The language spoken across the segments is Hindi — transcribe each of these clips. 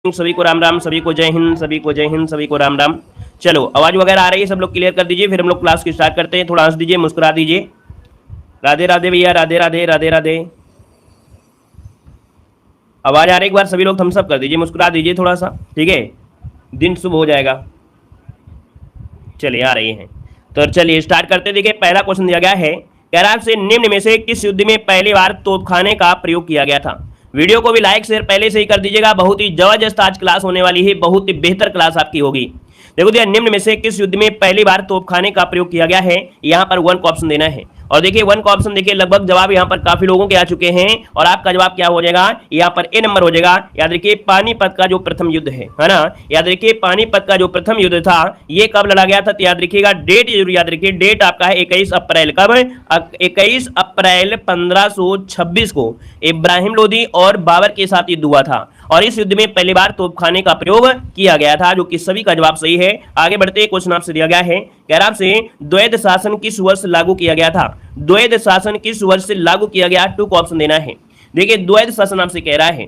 सभी को राम राम, सभी को जय हिंद, सभी को जय हिंद, सभी को राम राम। चलो आवाज वगैरह आ रही है, सब लोग क्लियर कर दीजिए, फिर हम लोग क्लास की स्टार्ट करते हैं। थोड़ा हंस दीजिए, मुस्कुरा दीजिए। राधे राधे भैया, राधे राधे, राधे राधे। आवाज आ रही, एक बार सभी लोग थम्स अप कर दीजिए, मुस्कुरा दीजिए थोड़ा सा, ठीक है, दिन शुभ हो जाएगा। चलिए आ रही है तो चलिए स्टार्ट करते। देखिए पहला क्वेश्चन दिया गया है, कह रहा है आपसे निम्न में से किस युद्ध में पहली बार तोपखाने का प्रयोग किया गया था। वीडियो को भी लाइक शेयर पहले से ही कर दीजिएगा। बहुत ही जबरदस्त आज क्लास होने वाली है, बहुत ही बेहतर क्लास आपकी होगी। देखो दिया, निम्न में से किस युद्ध में पहली बार तोपखाने का प्रयोग किया गया है। यहाँ पर 1 का ऑप्शन देना है। और देखिए 1 का ऑप्शन देखिए लगभग जवाब यहाँ पर काफी लोगों के आ चुके हैं और आपका जवाब क्या हो जाएगा, यहाँ पर ए नंबर हो जाएगा। याद रखिए पानीपत का जो प्रथम युद्ध है ना, याद रखिए पानीपत का जो प्रथम युद्ध था ये कब लड़ा गया था, तो याद रखिएगा डेट जरूर याद रखिए। डेट आपका है 21 अप्रैल। कब? 21 अप्रैल 1526 को इब्राहिम लोदी और बाबर के साथ युद्ध हुआ था और इस युद्ध में पहली बार तोपखाने का प्रयोग किया गया था, जो कि सभी का जवाब सही है। आगे बढ़ते क्वेश्चन आपसे दिया गया है, कह रहा आपसे द्वैध शासन किस वर्ष लागू किया गया था। द्वैध शासन किस वर्ष से लागू किया गया, 2 का ऑप्शन देना है। देखिए द्वैध शासन आपसे कह रहा है,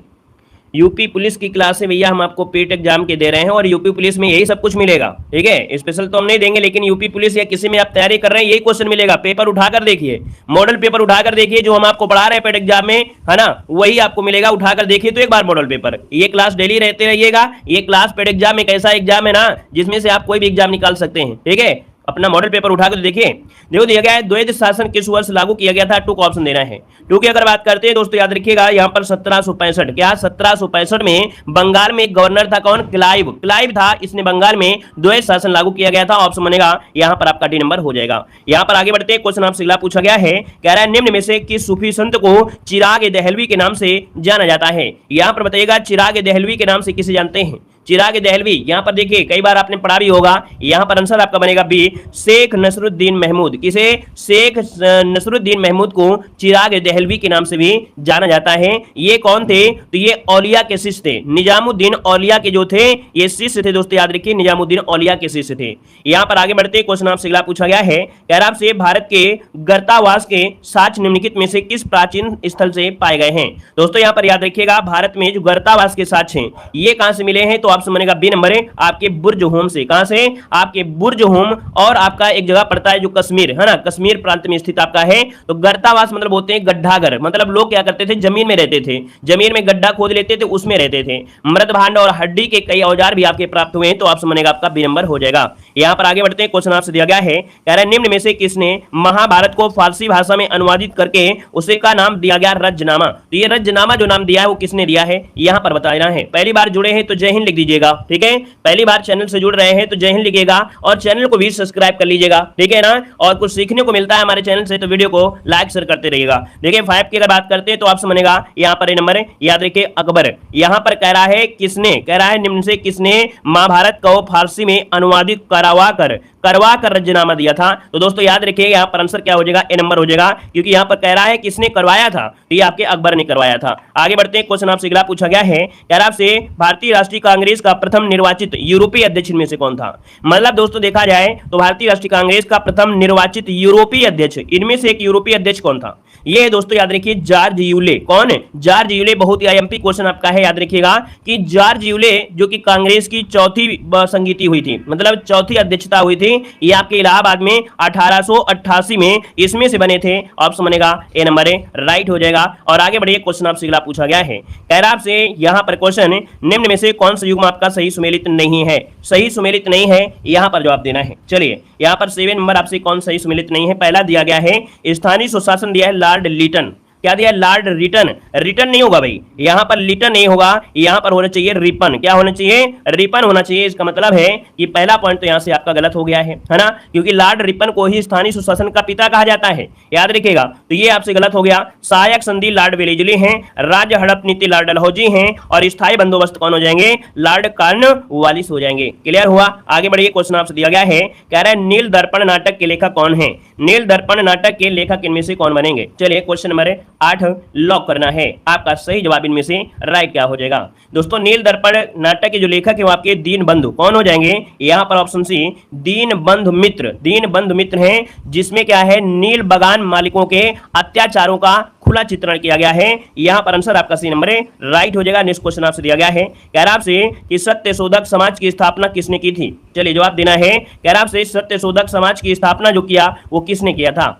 यूपी पुलिस की क्लास है भैया, हम आपको पेट एग्जाम के दे रहे हैं और यूपी पुलिस में यही सब कुछ मिलेगा, ठीक है। स्पेशल तो हम नहीं देंगे, लेकिन यूपी पुलिस या किसी में आप तैयारी कर रहे हैं यही क्वेश्चन मिलेगा। पेपर उठाकर देखिए, मॉडल पेपर उठाकर देखिए, जो हम आपको पढ़ा रहे हैं पेट एग्जाम में, है ना, वही आपको मिलेगा। उठाकर देखिए तो एक बार मॉडल पेपर। ये क्लास डेली रहते रहिएगा। ये क्लास पेट एग्जाम एक ऐसा एग्जाम है ना जिसमें से आप कोई भी एग्जाम निकाल सकते हैं, ठीक है। अपना मॉडल पेपर उठाकर देखिए। देखो दिया गया है द्वैध शासन किस वर्ष लागू किया गया था, 2 का ऑप्शन देना है। 2 की अगर बात करते हैं दोस्तों, याद रखिएगा यहाँ पर 1765, क्या 1765 में बंगाल में एक गवर्नर था, कौन? क्लाइव। क्लाइव था, इसने बंगाल में द्वैध शासन लागू किया गया था। ऑप्शन बनेगा यहाँ पर आपका डी नंबर हो जाएगा। यहाँ पर आगे बढ़ते क्वेश्चन आपसे अगला पूछा गया है, कह रहा है निम्न में से किस सूफी संत को चिराग दहलवी के नाम से जाना जाता है। यहाँ पर बताइएगा चिराग दहलवी के नाम से किसे जानते हैं। चिराग दहलवी, यहां पर देखिए कई बार आपने पढ़ा भी होगा। यहां पर आंसर आपका बनेगा बी, शेख नसरुद्दीन महमूद। किसे? शेख नसरुद्दीन महमूद को चिराग दहलवी के नाम से भी जाना जाता है। ये कौन थे? तो ये औलिया के शिष्य थे, निजामुद्दीन औलिया के जो थे ये शिष्य थे दोस्तों, याद रखिए निजामुद्दीन औलिया के शिष्य थे। यहां पर आगे बढ़ते क्वेश्चन आपसे अगला पूछा गया है, कह रहा आपसे भारत के गर्तावास के साक्ष्य निम्नलिखित में से किस प्राचीन स्थल से पाए गए हैं। दोस्तों यहां पर याद रखिएगा भारत में जो गर्तावास के साक्ष्य हैं ये कहां से मिले हैं, तो ऑप्शन बनेगा बी नंबर है, आपके बुर्ज होम से। कहां से? आपके बुर्ज होम। और आपका एक जगह पड़ता है जो कश्मीर है ना, कश्मीर प्रांत में स्थित आपका है। तो गर्तावास मतलब होते हैं गड्ढा घर, मतलब लोग क्या करते थे, जमीन में रहते थे, जमीन में गड्ढा खोद लेते थे, उसमें रहते थे। मृत भांड और हड्डी के कई औजार भी आपके प्राप्त हुए हैं, तो ऑप्शन बनेगा आपका बी नंबर हो जाएगा। यहां पर आगे बढ़ते हैं, क्वेश्चन आपसे दिया गया है, कह रहा है निम्न में से किसने महाभारत को फारसी भाषा में अनुवादित करके उसे का नाम दिया गया रज्जनामा। तो ये रज्जनामा जो नाम दिया है वो किसने दिया है, यहां पर बताना है। पहली बार जुड़े हैं तो जय हिंद लिख दीजिएगा, ठीक है। पहली बार चैनल से जुड़ रहे हैं तो जय हिंद लिखिएगा और चैनल को भी सब्सक्राइब कर लीजिएगा, ठीक है ना। और कुछ सीखने को मिलता है हमारे चैनल से, तो वीडियो को लाइक शेयर करते रहिएगा। देखिए 5 की अगर बात करते हैं तो ऑप्शन बनेगा यहां पर नंबर है, याद रखिए अकबर। यहां पर कह रहा है किसने, कह रहा है निम्न से किसने महाभारत को फारसी में अनुवादित करवा कर रज्जनामा दिया था। तो दोस्तों याद रखिए यहां पर आंसर क्या हो जाएगा, ए नंबर हो जाएगा, क्योंकि यहां पर कह रहा है किसने करवाया था, तो ये आपके अकबर ने करवाया था। आगे बढ़ते हैं, क्वेश्चन आपसे अगला पूछा गया है, कह रहा आपसे भारतीय राष्ट्रीय कांग्रेस का प्रथम निर्वाचित यूरोपीय अध्यक्ष में से कौन था। मतलब दोस्तों देखा जाए तो भारतीय राष्ट्रीय कांग्रेस का प्रथम निर्वाचित यूरोपीय अध्यक्ष, इनमें से एक यूरोपीय अध्यक्ष कौन था। ये दोस्तों याद रखिए जॉर्ज यूले। कौन है? George Yule. बहुत ही आईएमपी क्वेश्चन आपका है, याद रखिएगा कि जॉर्ज यूले जो कि कांग्रेस की चौथी संगीति हुई थी, मतलब चौथी अध्यक्षता हुई थी, ये आपके इलाहाबाद में 1888 में इसमें से बने थे। ऑप्शन बनेगा ए नंबर है, राइट हो जाएगा। और आगे बढ़िए, क्वेश्चन आपसे अगला पूछा गया है, कह रहा आपसे यहां पर क्वेश्चन निम्न में से कौन सा युग्म आपका सही सुमेलित नहीं है। सही सुमेलित नहीं है, यहां पर जवाब देना है। चलिए यहां पर 7 नंबर आपसे कौन सही सुमेलित नहीं है। पहला दिया गया है स्थानीय सुशासन, दिया है लॉर्ड लिटन। क्या दिया? Lord written. रिटन नहीं होगा भाई, यहां पर लिटन नहीं होगा, यहां पर होना चाहिए रिपन। क्या होना चाहिए? रिपन होना चाहिए। इसका मतलब है कि पहला पॉइंट तो यहां से आपका गलत हो गया है ना, क्योंकि लॉर्ड रिपन को ही स्थानीय सुशासन का पिता कहा जाता है, याद रखिएगा। तो ये आपसे गलत हो गया। सहायक संधि लॉर्ड वेलेजली हैं, राज्य हड़प नीति लॉर्ड डलहौजी हैं और स्थायी बंदोबस्त कौन हो जाएंगे, लॉर्ड कॉर्नवालिस हो जाएंगे। क्लियर हुआ? आगे बढ़िए, क्वेश्चन आपसे दिया गया है, कह रहा है नील दर्पण नाटक के लेखक कौन है। नील दर्पण नाटक के लेखक इनमें से कौन बनेंगे। चलिए क्वेश्चन नंबर 8 लॉक करना है। आपका सही जवाब इनमें से राइट क्या हो जाएगा दोस्तों? नील दर्पण नाटक के जो लेखक है वो आपके दीनबंधु कौन हो जाएंगे? यहाँ पर ऑप्शन सी दीनबंधु मित्र, दीनबंधु मित्र हैं, जिसमें क्या है नील बगान मालिकों के अत्याचारों का खुला चित्रण किया गया है। यहाँ पर आंसर आपका सी नंबर राइट हो जाएगा। नेक्स्ट क्वेश्चन आपसे दिया गया है, कह रहा आपसे कि सत्य शोधक समाज की स्थापना किसने की थी? चलिए जवाब देना है। कह रहा आपसे सत्य शोधक समाज की स्थापना जो किया वो किसने किया था?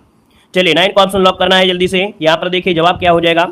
चलिए 9 का ऑप्शन लॉक करना है जल्दी से। यहाँ पर देखिए जवाब क्या हो जाएगा।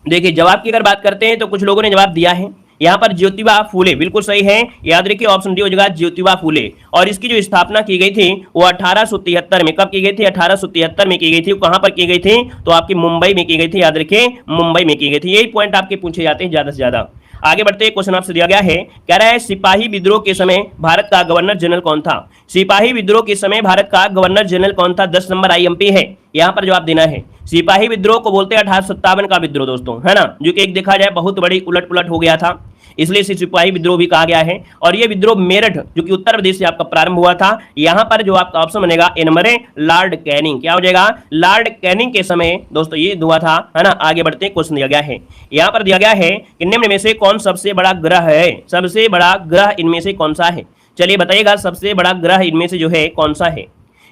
देखिए जवाब की अगर बात करते हैं तो कुछ लोगों ने जवाब दिया है यहाँ पर ज्योतिबा फूले, बिल्कुल सही है। याद रखिए ऑप्शन डी हो जाएगा ज्योतिबा फूले। और इसकी जो स्थापना की गई थी वो 1873 में, कब की गई थी? 1873 में की गई थी। कहां पर की गई थी? तो आपकी मुंबई में की गई थी। याद रखिए मुंबई में की गई थी। यही पॉइंट आपके पूछे जाते हैं ज्यादा से ज्यादा। आगे बढ़ते हैं, क्वेश्चन आपसे दिया गया है, कह रहा है सिपाही विद्रोह के समय भारत का गवर्नर जनरल कौन था? सिपाही विद्रोह के समय भारत का गवर्नर जनरल कौन था? 10 नंबर IMP है। यहां पर जवाब देना है। सिपाही विद्रोह को बोलते हैं 1857 का विद्रोह दोस्तों, है ना, जो कि एक देखा जाए बहुत बड़ी उलट पुलट हो गया था, इसलिए इसे सिपाही विद्रोह भी कहा गया है। और ये विद्रोह मेरठ जो कि उत्तर प्रदेश से आपका प्रारंभ हुआ था। यहां पर जो आपका ऑप्शन बनेगा ए नंबर है लॉर्ड कैनिंग। क्या हो जाएगा? लॉर्ड कैनिंग के समय दोस्तों ये हुआ था, है ना। आगे बढ़ते हैं, क्वेश्चन दिया गया है, यहां पर दिया गया है कि निम्न में से कौन सबसे बड़ा ग्रह है? सबसे बड़ा ग्रह इनमें से कौन सा है? चलिए बताइएगा सबसे बड़ा ग्रह इनमें से जो है कौन सा है?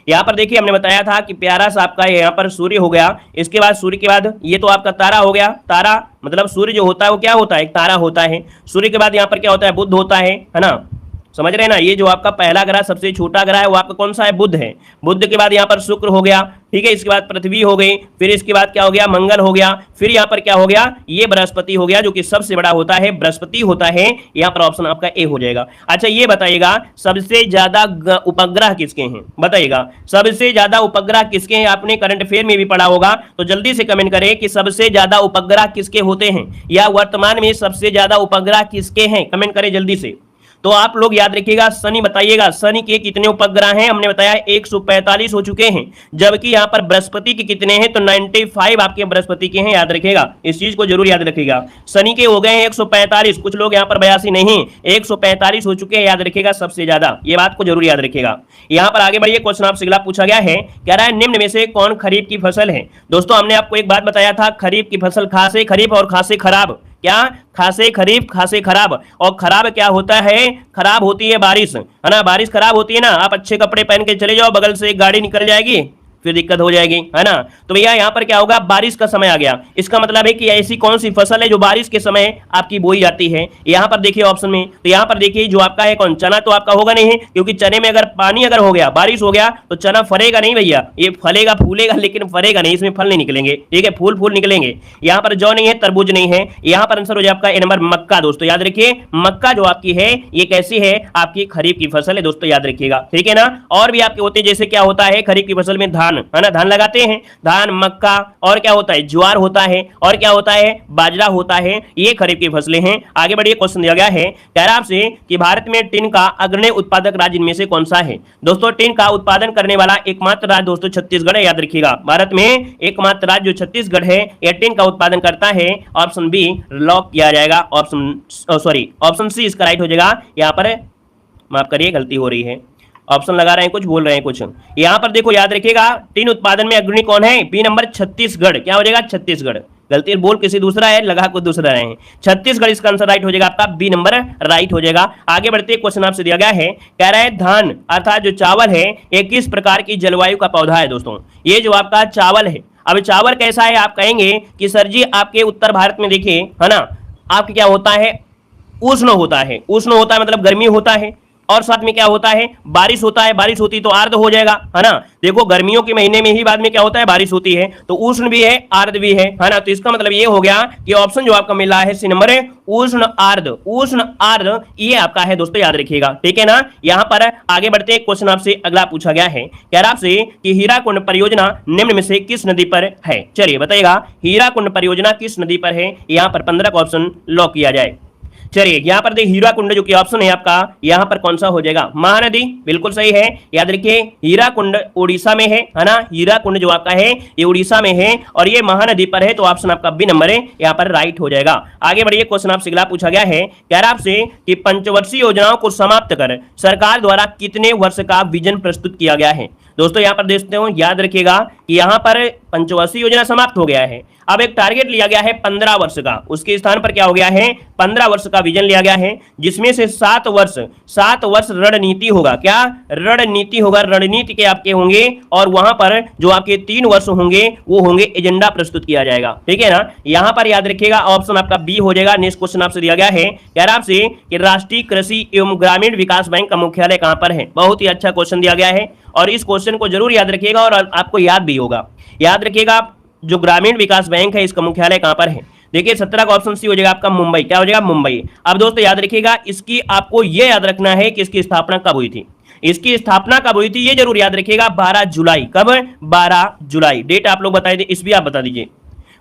यहाँ पर देखिए हमने बताया था कि प्यारा सा आपका यहाँ पर सूर्य हो गया, इसके बाद सूर्य के बाद ये तो आपका तारा हो गया। तारा मतलब सूर्य जो होता है वो क्या होता है? एक तारा होता है। सूर्य के बाद यहाँ पर क्या होता है? बुध होता है ना, समझ रहे हैं ना। ये जो आपका पहला ग्रह सबसे छोटा ग्रह है वो आपका कौन सा है? बुध है। बुध के बाद यहाँ पर शुक्र हो गया, ठीक है। इसके बाद पृथ्वी हो गई, फिर इसके बाद क्या हो गया? मंगल हो गया, फिर यहाँ पर क्या हो गया? ये बृहस्पति हो गया, जो कि सबसे बड़ा होता है बृहस्पति होता है। यहाँ पर ऑप्शन आपका ए हो जाएगा। अच्छा ये बताइएगा सबसे ज्यादा उपग्रह किसके हैं? बताइएगा सबसे ज्यादा उपग्रह किसके हैं? आपने करंट अफेयर में भी पढ़ा होगा, तो जल्दी से कमेंट करें कि सबसे ज्यादा उपग्रह किसके होते हैं, या वर्तमान में सबसे ज्यादा उपग्रह किसके हैं? कमेंट करें जल्दी से। तो आप लोग याद रखिएगा, शनि बताइएगा शनि के कितने उपग्रह हैं? हमने बताया 145 हो चुके हैं, जबकि यहां पर बृहस्पति के कितने हैं? तो 95 आपके बृहस्पति के हैं। याद रखिएगा, इस चीज को जरूर याद रखिएगा। शनि के हो गए हैं 145, कुछ लोग यहां पर 82 नहीं, 145 हो चुके हैं। याद रखिएगा सबसे ज्यादा, ये बात को जरूर याद रखिएगा। यहां पर आगे बढ़िए, क्वेश्चन आपसे अगला पूछा गया है, कह रहा है निम्न में से कौन खरीफ की फसल है? दोस्तों हमने आपको एक बात बताया था, खरीफ की फसल खासे खरीफ और खासे खराब। क्या? खासे खरीफ खासे खराब। और खराब क्या होता है? खराब होती है बारिश, है ना। बारिश खराब होती है ना, आप अच्छे कपड़े पहन के चले जाओ, बगल से एक गाड़ी निकल जाएगी, फिर दिक्कत हो जाएगी, है ना। तो भैया यहाँ पर क्या होगा? बारिश का समय आ गया। इसका मतलब है कि ऐसी कौन सी फसल है जो बारिश के समय आपकी बोई जाती है? यहाँ पर देखिए ऑप्शन में, तो यहाँ पर देखिए जो आपका है कौन? चना तो आपका होगा नहीं, क्योंकि चने में अगर पानी अगर हो गया, बारिश हो गया, तो चना फलेगा नहीं भैया। ये फलेगा फूलेगा लेकिन फलेगा नहीं, इसमें फल नहीं निकलेंगे, ठीक है, फूल निकलेंगे। यहाँ पर जौ नहीं है, तरबूज नहीं है। यहाँ पर आंसर हो जाए आपका ए नंबर मक्का। दोस्तों याद रखिए, मक्का जो आपकी है ये कैसी है? आपकी खरीफ की फसल है दोस्तों, याद रखिएगा, ठीक है ना। और भी आपके होते हैं, जैसे क्या होता है खरीफ की फसल में? धान, है ना, धान लगाते हैं, धान, मक्का, और क्या होता है? ज्वार होता है, और क्या होता है? बाजरा होता है। ये खरीफ की फसलें हैं। आगे बढ़िए, क्वेश्चन दिया गया है, कह रहा आपसे कि भारत में टिन का अग्रणी उत्पादक राज्य इनमें से कौन सा है? दोस्तों टिन का उत्पादन करने वाला एकमात्र राज्य दोस्तों छत्तीसगढ़ है। याद रखिएगा, भारत में एकमात्र राज्य जो छत्तीसगढ़ है यह टिन का उत्पादन करता है। ऑप्शन बी लॉक किया जाएगा। ऑप्शन सी इसका राइट हो जाएगा। यहाँ पर माफ करिए गलती हो रही है, ऑप्शन लगा रहे हैं कुछ, बोल रहे हैं कुछ। यहां पर देखो याद रखिएगा, टिन उत्पादन में अग्रणी कौन है? B number Chhattisgarh. क्या हो जाएगा? छत्तीसगढ़। गलती बोल किसी दूसरा है, लगा कुछ दूसरा रहे हैं। छत्तीसगढ़ इसका आंसर राइट हो जाएगा आपका, बी नंबर राइट हो जाएगा। आगे बढ़ते, क्वेश्चन आपसे दिया गया है, कह रहा है धान अर्थात जो चावल है ये किस प्रकार की जलवायु का पौधा है? दोस्तों ये जो आपका चावल है, अब चावल कैसा है? आप कहेंगे कि सर जी आपके उत्तर भारत में देखिए, है ना, आपके क्या होता है? उष्ण होता है। उष्ण होता है मतलब गर्मी होता है, और साथ में क्या होता है? बारिश होता है। बारिश होती तो आर्द्र हो जाएगा, है ना। देखो गर्मियों के महीने में ही बाद में क्या होता है? बारिश होती है। तो उष्ण भी है, आर्द्र भी है ना। तो इसका मतलब ये हो गया कि ऑप्शन जो आपका मिला है सी नंबर है उष्ण आर्द्र। उष्ण आर्द्र ये आपका है दोस्तों, याद रखिएगा, ठीक है ना। यहां पर आगे बढ़ते हैं, क्वेश्चन आपसे अगला पूछा गया है, कह रहा आपसे कि हीराकुंड परियोजना निम्न में से किस नदी पर है? चलिए बताइएगा हीराकुंड परियोजना किस नदी पर है? यहां पर 15 का ऑप्शन लॉक किया जाए। चलिए यहाँ पर देखिए हीराकुंड जो कि ऑप्शन है आपका, यहाँ पर कौन सा हो जाएगा? महानदी, बिल्कुल सही है। याद रखिए हीराकुंड उड़ीसा में है ना। हीराकुंड जो आपका है ये उड़ीसा में है और ये महानदी पर है, तो ऑप्शन आपका बी नंबर है यहाँ पर राइट हो जाएगा। आगे बढ़िए, क्वेश्चन आपसे अगला पूछा गया है, कह रहा आपसे कि पंचवर्षीय योजनाओं को समाप्त कर सरकार द्वारा कितने वर्ष का विजन प्रस्तुत किया गया है? दोस्तों यहाँ पर देखते हो, याद रखिएगा कि यहाँ पर पंचवर्षीय योजना समाप्त हो गया है। अब एक टारगेट लिया गया है 15 वर्ष का, उसके स्थान पर क्या हो गया है 15 वर्ष का विजन लिया गया है, जिसमें से 7 वर्ष रणनीति होगा। क्या रणनीति होगा, रणनीति के आपके होंगे, और वहां पर जो आपके 3 वर्ष होंगे वो होंगे एजेंडा प्रस्तुत किया जाएगा। ठीक है ना, यहां पर याद रखिएगा ऑप्शन आपका बी हो जाएगा। नेक्स्ट क्वेश्चन आपसे दिया गया है, कह रहा आपसे कि राष्ट्रीय कृषि एवं ग्रामीण विकास बैंक का मुख्यालय कहां पर है। बहुत ही अच्छा क्वेश्चन दिया गया है और इस क्वेश्चन को जरूर याद रखिएगा और आपको याद भी होगा। याद रखिएगा जो ग्रामीण विकास बैंक है इसका मुख्यालय कहां पर है। देखिए 17 का ऑप्शन सी हो जाएगा आपका मुंबई। क्या हो जाएगा, मुंबई। अब दोस्तों याद रखिएगा, इसकी आपको यह याद रखना है कि इसकी स्थापना कब हुई थी। इसकी स्थापना कब हुई थी ये जरूर याद रखिएगा, 12 जुलाई। कब, 12 जुलाई। डेट आप लोग बता दीजिए, इस भी आप बता दीजिए।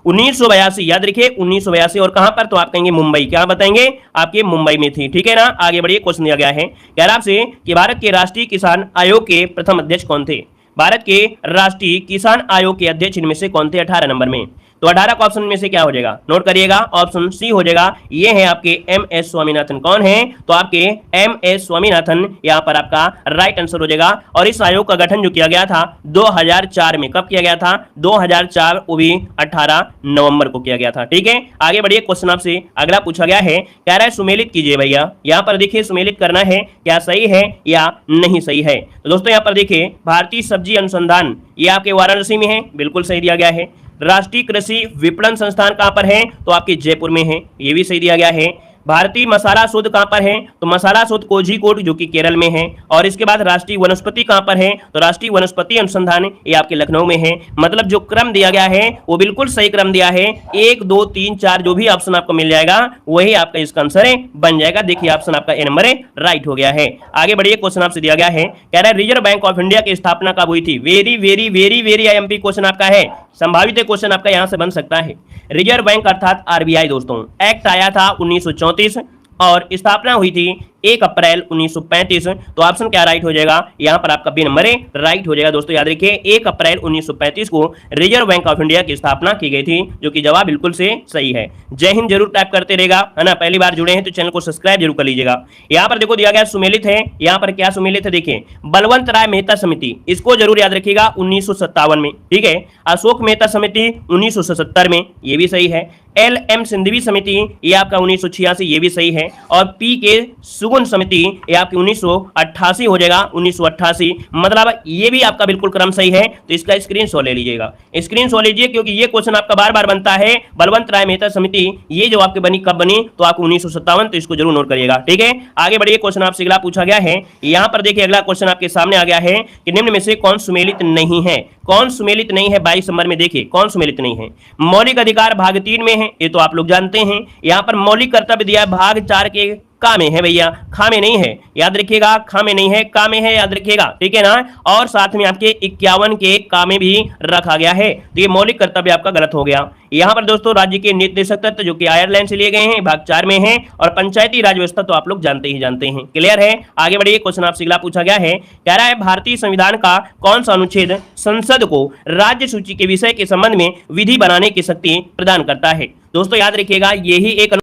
1982 याद रखिए, 1982। और कहां पर, तो आप कहेंगे मुंबई। क्या बताएंगे, आपके मुंबई में थी। ठीक है ना, आगे बढ़िए। क्वेश्चन दिया गया है, कह रहा आपसे कि भारत के राष्ट्रीय किसान आयोग के प्रथम अध्यक्ष कौन थे। भारत के राष्ट्रीय किसान आयोग के अध्यक्ष इनमें से कौन थे 18 नंबर में। तो 18 का ऑप्शन में से क्या हो जाएगा, नोट करिएगा, ऑप्शन सी हो जाएगा। ये है आपके एम एस स्वामीनाथन। कौन है, तो आपके एम एस स्वामीनाथन यहां पर आपका राइट आंसर हो जाएगा। और इस आयोग का गठन जो किया गया था 2004 में। कब किया गया था, 2004, वो भी 18 नवंबर को किया गया था। ठीक है, आगे बढ़िए। क्वेश्चन आपसे अगला पूछा गया है, कह रहा है सुमेलित कीजिए भैया। यहां पर देखिए सुमेलित करना है, क्या सही है या नहीं सही है। तो दोस्तों यहां पर देखिए भारतीय सब्जी अनुसंधान, ये आपके वाराणसी में है, बिल्कुल सही दिया गया है। राष्ट्रीय कृषि विपणन संस्थान कहां पर है, तो आपके जयपुर में है, ये भी सही दिया गया है। भारतीय मसाला शोध कहां पर है, तो मसाला शोध कोझिकोड जो कि केरल में है। और इसके बाद राष्ट्रीय वनस्पति कहां पर है, तो राष्ट्रीय वनस्पति अनुसंधान ये आपके लखनऊ में है। मतलब जो क्रम दिया गया है वो बिल्कुल सही क्रम दिया है। 1 2 3 4 जो भी ऑप्शन आपको मिल जाएगा वही आपका इसका आंसर बन जाएगा। देखिए ऑप्शन आपका ए नंबर राइट हो गया है। आगे बढ़िए। क्वेश्चन आपसे दिया गया है, कह रहा है रिजर्व बैंक ऑफ इंडिया की स्थापना कब हुई थी। Very very very very IMP question आपका है, संभावित क्वेश्चन आपका यहां से बन सकता है। रिजर्व बैंक अर्थात आरबीआई दोस्तों, एक्ट आया था 1934 और स्थापना हुई थी 1 अप्रैल 1935। तो ऑप्शन क्या राइट हो जाएगा, यहां पर आपका बी नंबर राइट हो जाएगा। दोस्तों याद रखिए 1 अप्रैल 1935 को रिजर्व बैंक ऑफ इंडिया की स्थापना की गई थी, जो कि जवाब बिल्कुल से सही है। जय हिंद जरूर टाइप करते रहेगा, है ना। पहली बार जुड़े हैं तो चैनल को सब्सक्राइब जरूर कर लीजिएगा। यहां पर देखो दिया गया सुमेलित है, यहां पर क्या सुमेलित है, देखिए बलवंत राय मेहता समिति, इसको जरूर याद रखिएगा 1957 में। ठीक है, अशोक मेहता समिति 1977 में, ये भी सही है। एल एम सिंधवी समिति ये आपका 1986, ये भी सही है। और पी के सुगुन समिति ये आपकी 1988 हो जाएगा, 1988। मतलब ये भी आपका बिल्कुल क्रम सही है। तो इसका स्क्रीनशॉट ले लीजिएगा, स्क्रीनशॉट लीजिए, क्योंकि ये क्वेश्चन आपका बार बार बनता है। बलवंत राय मेहता समिति ये जो आपके बनी कब बनी, तो आपको 1957, तो इसको जरूर नोट करिएगा। ठीक है, आगे बढ़िए। क्वेश्चन आपसे अगला पूछा गया है, यहां पर देखिए अगला क्वेश्चन आपके सामने आ गया है कि निम्न में से कौन सुमेलित नहीं है। कौन सुमेलित नहीं है, 22 नंबर में देखिए कौन सुमेलित नहीं है। मौलिक अधिकार भाग 3 में है, ये तो आप लोग जानते हैं। यहां पर मौलिक कर्तव्य दिया है भाग 4 के का में है भैया, खा में नहीं है, याद रखिएगा। खा में नहीं है, का में है, याद रखिएगा। ठीक है ना, और साथ में आपके 51 के का में भी रखा गया है। तो ये मौलिक कर्तव्य आपका गलत हो गया। यहां पर दोस्तों राज्य के निर्देशक तत्व जो कि आयरलैंड से लिए गए हैं, भाग 4 में है। और पंचायती राज व्यवस्था तो आप लोग जानते ही जानते हैं। क्लियर है, आगे बढ़िए। क्वेश्चन आपसे अगला पूछा गया है, कह रहा है भारतीय संविधान का कौन सा अनुच्छेद संसद को राज्य सूची के विषय के संबंध में विधि बनाने की शक्ति प्रदान करता है। दोस्तों याद रखिएगा यही एक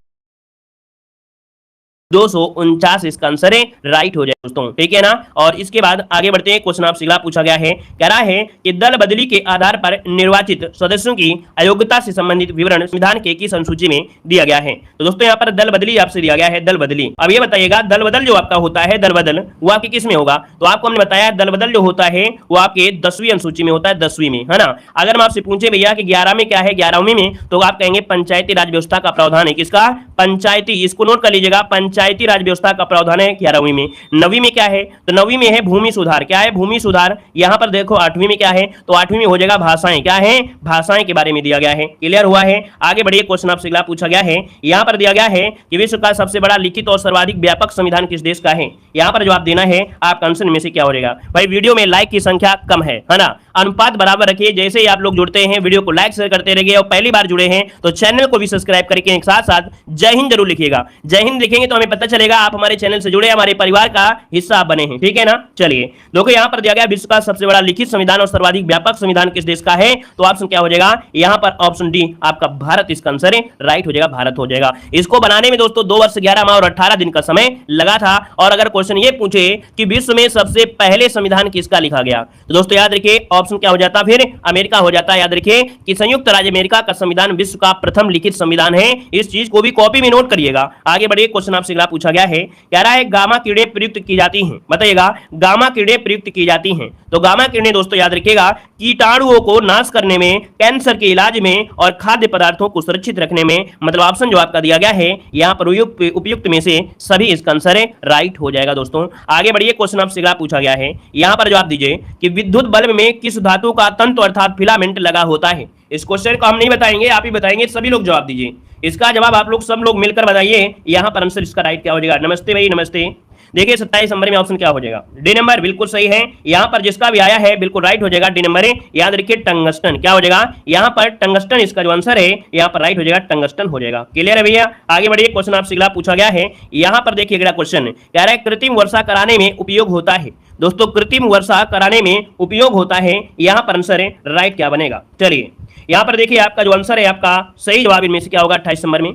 249 इसका आंसर है, राइट हो जाए दोस्तों। ठीक है ना, और इसके बाद आगे बढ़ते हैं। क्वेश्चन आपसे अगला पूछा गया है, कह रहा है कि दल बदली के आधार पर निर्वाचित सदस्यों की अयोग्यता से संबंधित विवरण संविधान के किस अनुसूची में दिया गया है। तो दोस्तों यहाँ पर दल बदली आपसे दिया गया है, दल बदली। अब ये बताइएगा दल बदल जो आपका होता है, दल बदल वो आपके किस में होगा। तो आपको हमने बताया दल बदल जो होता है वो आपके 10वीं अनुसूची में होता है, 10वीं में, है ना। अगर हम आपसे पूछे भैया कि 11 में क्या है, 11वीं में, तो आप कहेंगे पंचायती राज व्यवस्था का प्रावधान है। किसका, पंचायती, इसको नोट कर लीजिएगा, पंचायती राज व्यवस्था का प्रावधान है 11वीं में। 9वीं में क्या है, तो 9वीं में है भूमि सुधार। क्या है, भूमि सुधार। यहां पर देखो 8वीं में क्या है, तो 8वीं में हो जाएगा भाषाएं। क्या है, भाषाएं के बारे में दिया गया है। क्लियर हुआ है, आगे बढ़िए। क्वेश्चन आपसे अगला पूछा गया है, यहां पर दिया गया है कि विश्व का सबसे बड़ा लिखित और सर्वाधिक व्यापक संविधान किस देश का है। यहां पर जवाब देना है, आपका आंसर में से क्या हो जाएगा। भाई वीडियो में लाइक की संख्या कम है ना, अनुपात बराबर रखिए। जैसे ही आप लोग जुड़ते हैं वीडियो को लाइक शेयर करते रहिए, और पहली बार जुड़े हैं तो चैनल को भी सब्सक्राइब करके एक साथ साथ जय हिंद जरूर लिखिएगा। जय हिंद लिखेंगे तो हमें पता चलेगा आप हमारे चैनल से जुड़े, हमारे परिवार का हिस्सा बने हैं, ठीक है ना। चलिए देखो यहाँ पर दिया गया विश्व का सबसे बड़ा लिखित संविधान और सर्वाधिक व्यापक संविधान किस देश का है, तो ऑप्शन क्या हो जाएगा यहाँ पर ऑप्शन डी आपका भारत इसका आंसर है, राइट हो जाएगा, भारत हो जाएगा। इसको बनाने में दोस्तों 2 वर्ष 11 माह और 18 दिन का समय लगा था। और अगर क्वेश्चन ये पूछे कि विश्व में सबसे पहले संविधान किसका लिखा गया, तो दोस्तों याद रखिए ऑप्शन क्या हो जाता, फिर अमेरिका हो जाता। याद रखिए कि संयुक्त राज्य अमेरिका का संविधान विश्व का प्रथम लिखित संविधान है। इस चीज को भी कॉपी में नोट करिएगा। आगे बढ़िए, क्वेश्चन आपसे अगला पूछा गया है, कह रहा है गामा किरणें प्रयुक्त की जाती हैं, बताइएगा गामा किरणें प्रयुक्त की जाती हैं। तो गामा किरणें दोस्तों याद रखिएगा कीटाणुओं को नाश करने में, कैंसर के इलाज में और खाद्य पदार्थों को सुरक्षित रखने में, मतलब ऑप्शन जो आपका दिया गया है यहाँ पर उपयुक्त में से सभी इसका आंसर है, राइट हो जाएगा दोस्तों। आगे बढ़िए, क्वेश्चन आपसे अगला पूछा गया है, यहाँ पर जवाब दीजिए कि विद्युत बल्ब में किस धातु का तंतु अर्थात फिलामेंट लगा होता है। इस क्वेश्चन को हम नहीं बताएंगे, आप ही बताएंगे, सभी लोग जवाब दीजिए। इसका जवाब आप लोग सब लोग मिलकर बताइए, यहाँ पर आंसर इसका राइट क्या हो जाएगा। नमस्ते भाई, नमस्ते। देखिए 27 नंबर में ऑप्शन क्या हो जाएगा, डी नंबर बिल्कुल सही है। यहाँ पर जिसका भी आया है बिल्कुल राइट हो जाएगा, डी नंबर है। याद रखिए टंगस्टन क्या हो जाएगा, यहाँ पर टंगस्टन इसका जो आंसर है यहाँ पर राइट हो जाएगा, टंगस्टन हो जाएगा। क्लियर है भैया। आगे बढ़िए, क्वेश्चन आपसे अगला पूछा गया है, यहाँ पर देखिए अगला क्वेश्चन कह रहा है कृत्रिम वर्षा कराने में उपयोग होता है। दोस्तों कृत्रिम वर्षा कराने में उपयोग होता है, यहाँ पर आंसर है, राइट क्या बनेगा। चलिए यहाँ पर देखिए आपका जो आंसर है, आपका सही जवाब इनमें से क्या होगा, 28 नंबर में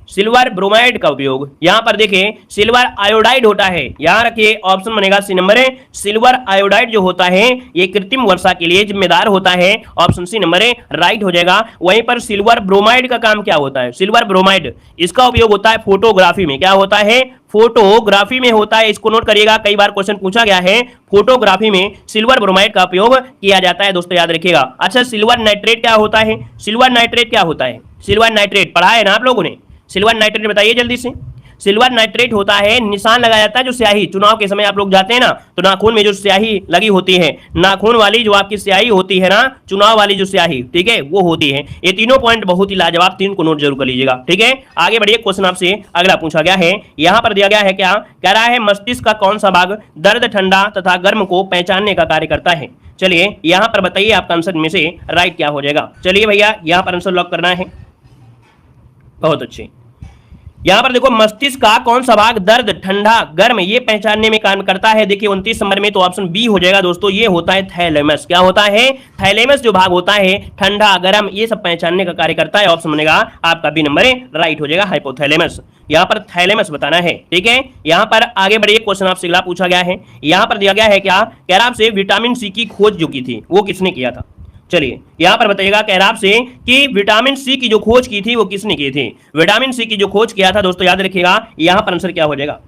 सिल्वर ब्रोमाइड का उपयोग। यहां पर देखिए सिल्वर आयोडाइड होता है, यहां रखिए ऑप्शन बनेगा सी नंबर है, सिल्वर आयोडाइड जो होता है ये कृत्रिम वर्षा के लिए जिम्मेदार होता है, ऑप्शन सी नंबर है, राइट हो जाएगा। वहीं पर सिल्वर ब्रोमाइड का काम क्या होता है, सिल्वर ब्रोमाइड इसका उपयोग होता है फोटोग्राफी में, क्या होता है, फोटोग्राफी में होता है। इसको नोट करिएगा, कई बार क्वेश्चन पूछा गया है, फोटोग्राफी में सिल्वर ब्रोमाइड का उपयोग किया जाता है दोस्तों, याद रखिएगा। अच्छा सिल्वर नाइट्रेट क्या होता है, सिल्वर नाइट्रेट क्या होता है, सिल्वर नाइट्रेट पढ़ा है ना आप लोगों ने, सिल्वर नाइट्रेट बताइए जल्दी से। सिल्वर नाइट्रेट होता है, निशान लगाया जाता है जो स्याही, चुनाव के समय आप लोग जाते हैं ना तो नाखून में जो स्याही लगी होती है, नाखून वाली जो आपकी स्याही होती है ना, चुनाव वाली जो स्याही, ठीक है, वो होती है। ये तीनों पॉइंट बहुत ही लाजवाब, 3 को नोट जरूर कर लीजिएगा, ठीक है। आगे बढ़िए, क्वेश्चन आपसे अगला पूछा गया है, यहाँ पर दिया गया है क्या, कह रहा है मस्तिष्क का कौन सा भाग दर्द, ठंडा तथा गर्म को पहचानने का कार्य करता है। चलिए यहाँ पर बताइए आपका आंसर में से राइट क्या हो जाएगा। चलिए भैया यहाँ पर आंसर लॉक करना है, बहुत अच्छे। यहां पर देखो मस्तिष्क का कौन सा भाग दर्द, ठंडा, गर्म ये पहचानने में काम करता है। देखिए 29 नंबर में तो ऑप्शन बी हो जाएगा दोस्तों, ये होता है थैलेमस। क्या होता है, थैलेमस जो भाग होता है ठंडा गर्म ये सब पहचानने का कार्य करता है, ऑप्शन बनेगा आपका बी नंबर है, राइट हो जाएगा, हाइपोथैलेमस। यहाँ पर थैलेमस बताना है, ठीक है। यहाँ पर आगे बढ़िए, क्वेश्चन आपसे अगला पूछा गया है, यहाँ पर दिया गया है क्या, कह रहा आपसे विटामिन सी की खोज जो की थी वो किसने किया था। चलिए यहां पर बताइएगा, कह रहा आपसे कि विटामिन सी की जो खोज की थी वो किसने की थी। विटामिन सी की जो खोज किया था दोस्तों याद रखिएगा, यहां पर आंसर क्या हो जाएगा,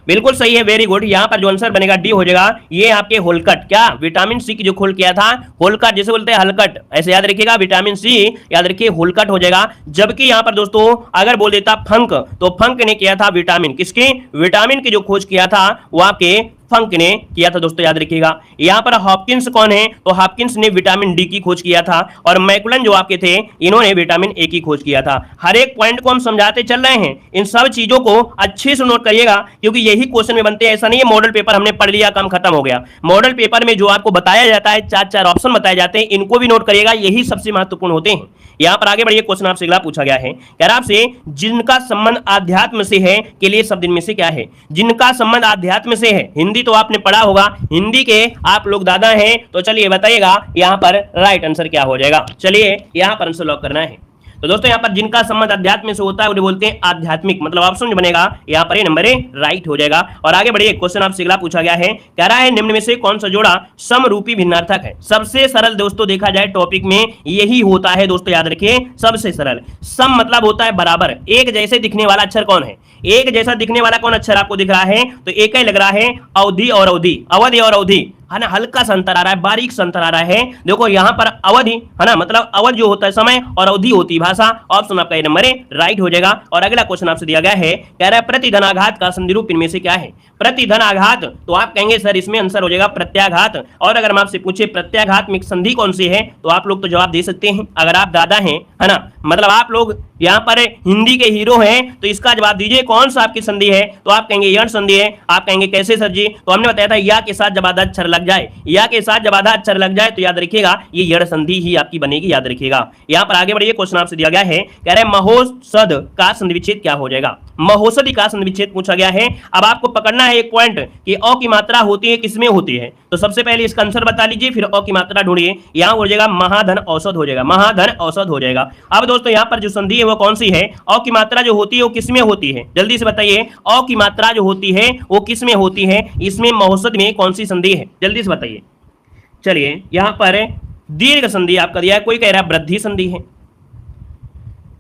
बिल्कुल सही है, वेरी गुड। यहां पर जो आंसर बनेगा डी हो जाएगा, ये आपके होलकट। क्या विटामिन सी की जो खोज किया था, होलकट जैसे बोलते हैं हलकट, ऐसे याद रखिएगा, विटामिन सी याद रखिए होलकट हो जाएगा। जबकि यहां पर दोस्तों अगर बोल देता फंक, तो फंक ने किया था विटामिन, किसकी, विटामिन की जो खोज किया था वो आपके फंक ने किया था दोस्तों, याद रखिएगा। यहां पर हॉपकिंस कौन है, तो हॉपकिंस ने विटामिन डी की खोज किया था, और मैकुलन जो आपके थे इन्होंने विटामिन ए की खोज किया था। हर एक पॉइंट को हम समझाते चल रहे हैं, इन सब चीजों को अच्छे से नोट करिएगा, क्योंकि यही क्वेश्चन में बनते हैं। ऐसा नहीं है मॉडल पेपर हमने पढ़ लिया काम खत्म हो गया। मॉडल पेपर में जो आपको बताया जाता है, 4 ऑप्शन बताए जाते हैं, इनको भी नोट करिएगा, यही सबसे महत्वपूर्ण होते हैं। यहां पर आगे बढ़िए, क्वेश्चन आपसे अगला पूछा गया है, कह रहा आपसे जिनका संबंध आध्यात्म से है के लिए शब्द इनमें से क्या है। जिनका संबंध आध्यात्म से है, हिंदी तो आपने पढ़ा होगा, हिंदी के आप लोग दादा हैं, तो चलिए बताइएगा यहां पर राइट आंसर क्या हो जाएगा। चलिए यहां पर आंसर लॉक करना है। तो दोस्तों यहाँ पर जिनका संबंध अध्यात्म से होता है उन्हें बोलते हैं आध्यात्मिक, मतलब ऑप्शन जो बनेगा यहाँ पर ये नंबर ए राइट हो जाएगा। और आगे बढ़िए, क्वेश्चन आपसे अगला पूछा गया है, कह रहा है निम्न में से कौन सा जोड़ा समरूपी भिन्नार्थक है। सबसे सरल दोस्तों देखा जाए टॉपिक में यही होता है दोस्तों, याद रखिए सबसे सरल। सम मतलब होता है बराबर, एक जैसे दिखने वाला अक्षर कौन है, एक जैसा दिखने वाला कौन अक्षर आपको दिख रहा है, तो एक ही लग रहा है अवधि और अवधि, अवधि और अवधि है ना, हल्का सा अंतर आ रहा है, बारीक सा अंतर आ रहा है। देखो यहाँ पर अवधि है ना, मतलब अवधि जो होता है समय, और अवधि होती है भाषा, ऑप्शन आपका ये नंबर है राइट हो जाएगा। और अगला क्वेश्चन आपसे दिया गया है, कह रहा है प्रतिधनाघात का संधि रूप इनमें से क्या है। प्रतिधनाघात, तो आप कहेंगे सर इसमें आंसर हो जाएगा प्रत्याघात। और अगर हम आपसे पूछे प्रत्याघात में संधि कौन सी है, तो आप लोग तो जवाब दे सकते हैं, अगर आप दादा हैं है ना, मतलब आप लोग यहाँ पर हिंदी के हीरो हैं, तो इसका जवाब दीजिए कौन सा आपकी संधि है। तो आप कहेंगे यण संधि है। आप कहेंगे कैसे सर जी? तो हमने बताया था या के साथ जब आधा अक्षर लग जाए, या के साथ जब आधा अक्षर लग जाए तो याद रखिएगा ये यण संधि ही आपकी बनेगी, याद रखिएगा। यहाँ पर आगे बढ़िए, क्वेश्चन आपसे दिया गया है, कह रहे महोषध का संधि विच्छेद क्या हो जाएगा। महोषधि का संधि विच्छेद पूछा गया है। अब आपको पकड़ना है एक पॉइंट कि अ की मात्रा होती है किसमें होती है। तो सबसे पहले इसका आंसर बता लीजिए, फिर अ की मात्रा ढूंढिए। यहाँ हो जाएगा महाधन औसत हो जाएगा, महाधन औसत हो जाएगा। अब दोस्तों यहाँ पर जो संधि है वो कौन सी है? अ की मात्रा जो होती है वो किसमें होती है? जल्दी से बताइए, अ की मात्रा जो होती है वो किसमें होती है? इसमें महोषध में कौन सी संधि है? जल्दी से बताइए। चलिए यहाँ पर दीर्घ संधि आपका दिया है, कोई कह रहा है वृद्धि संधि है।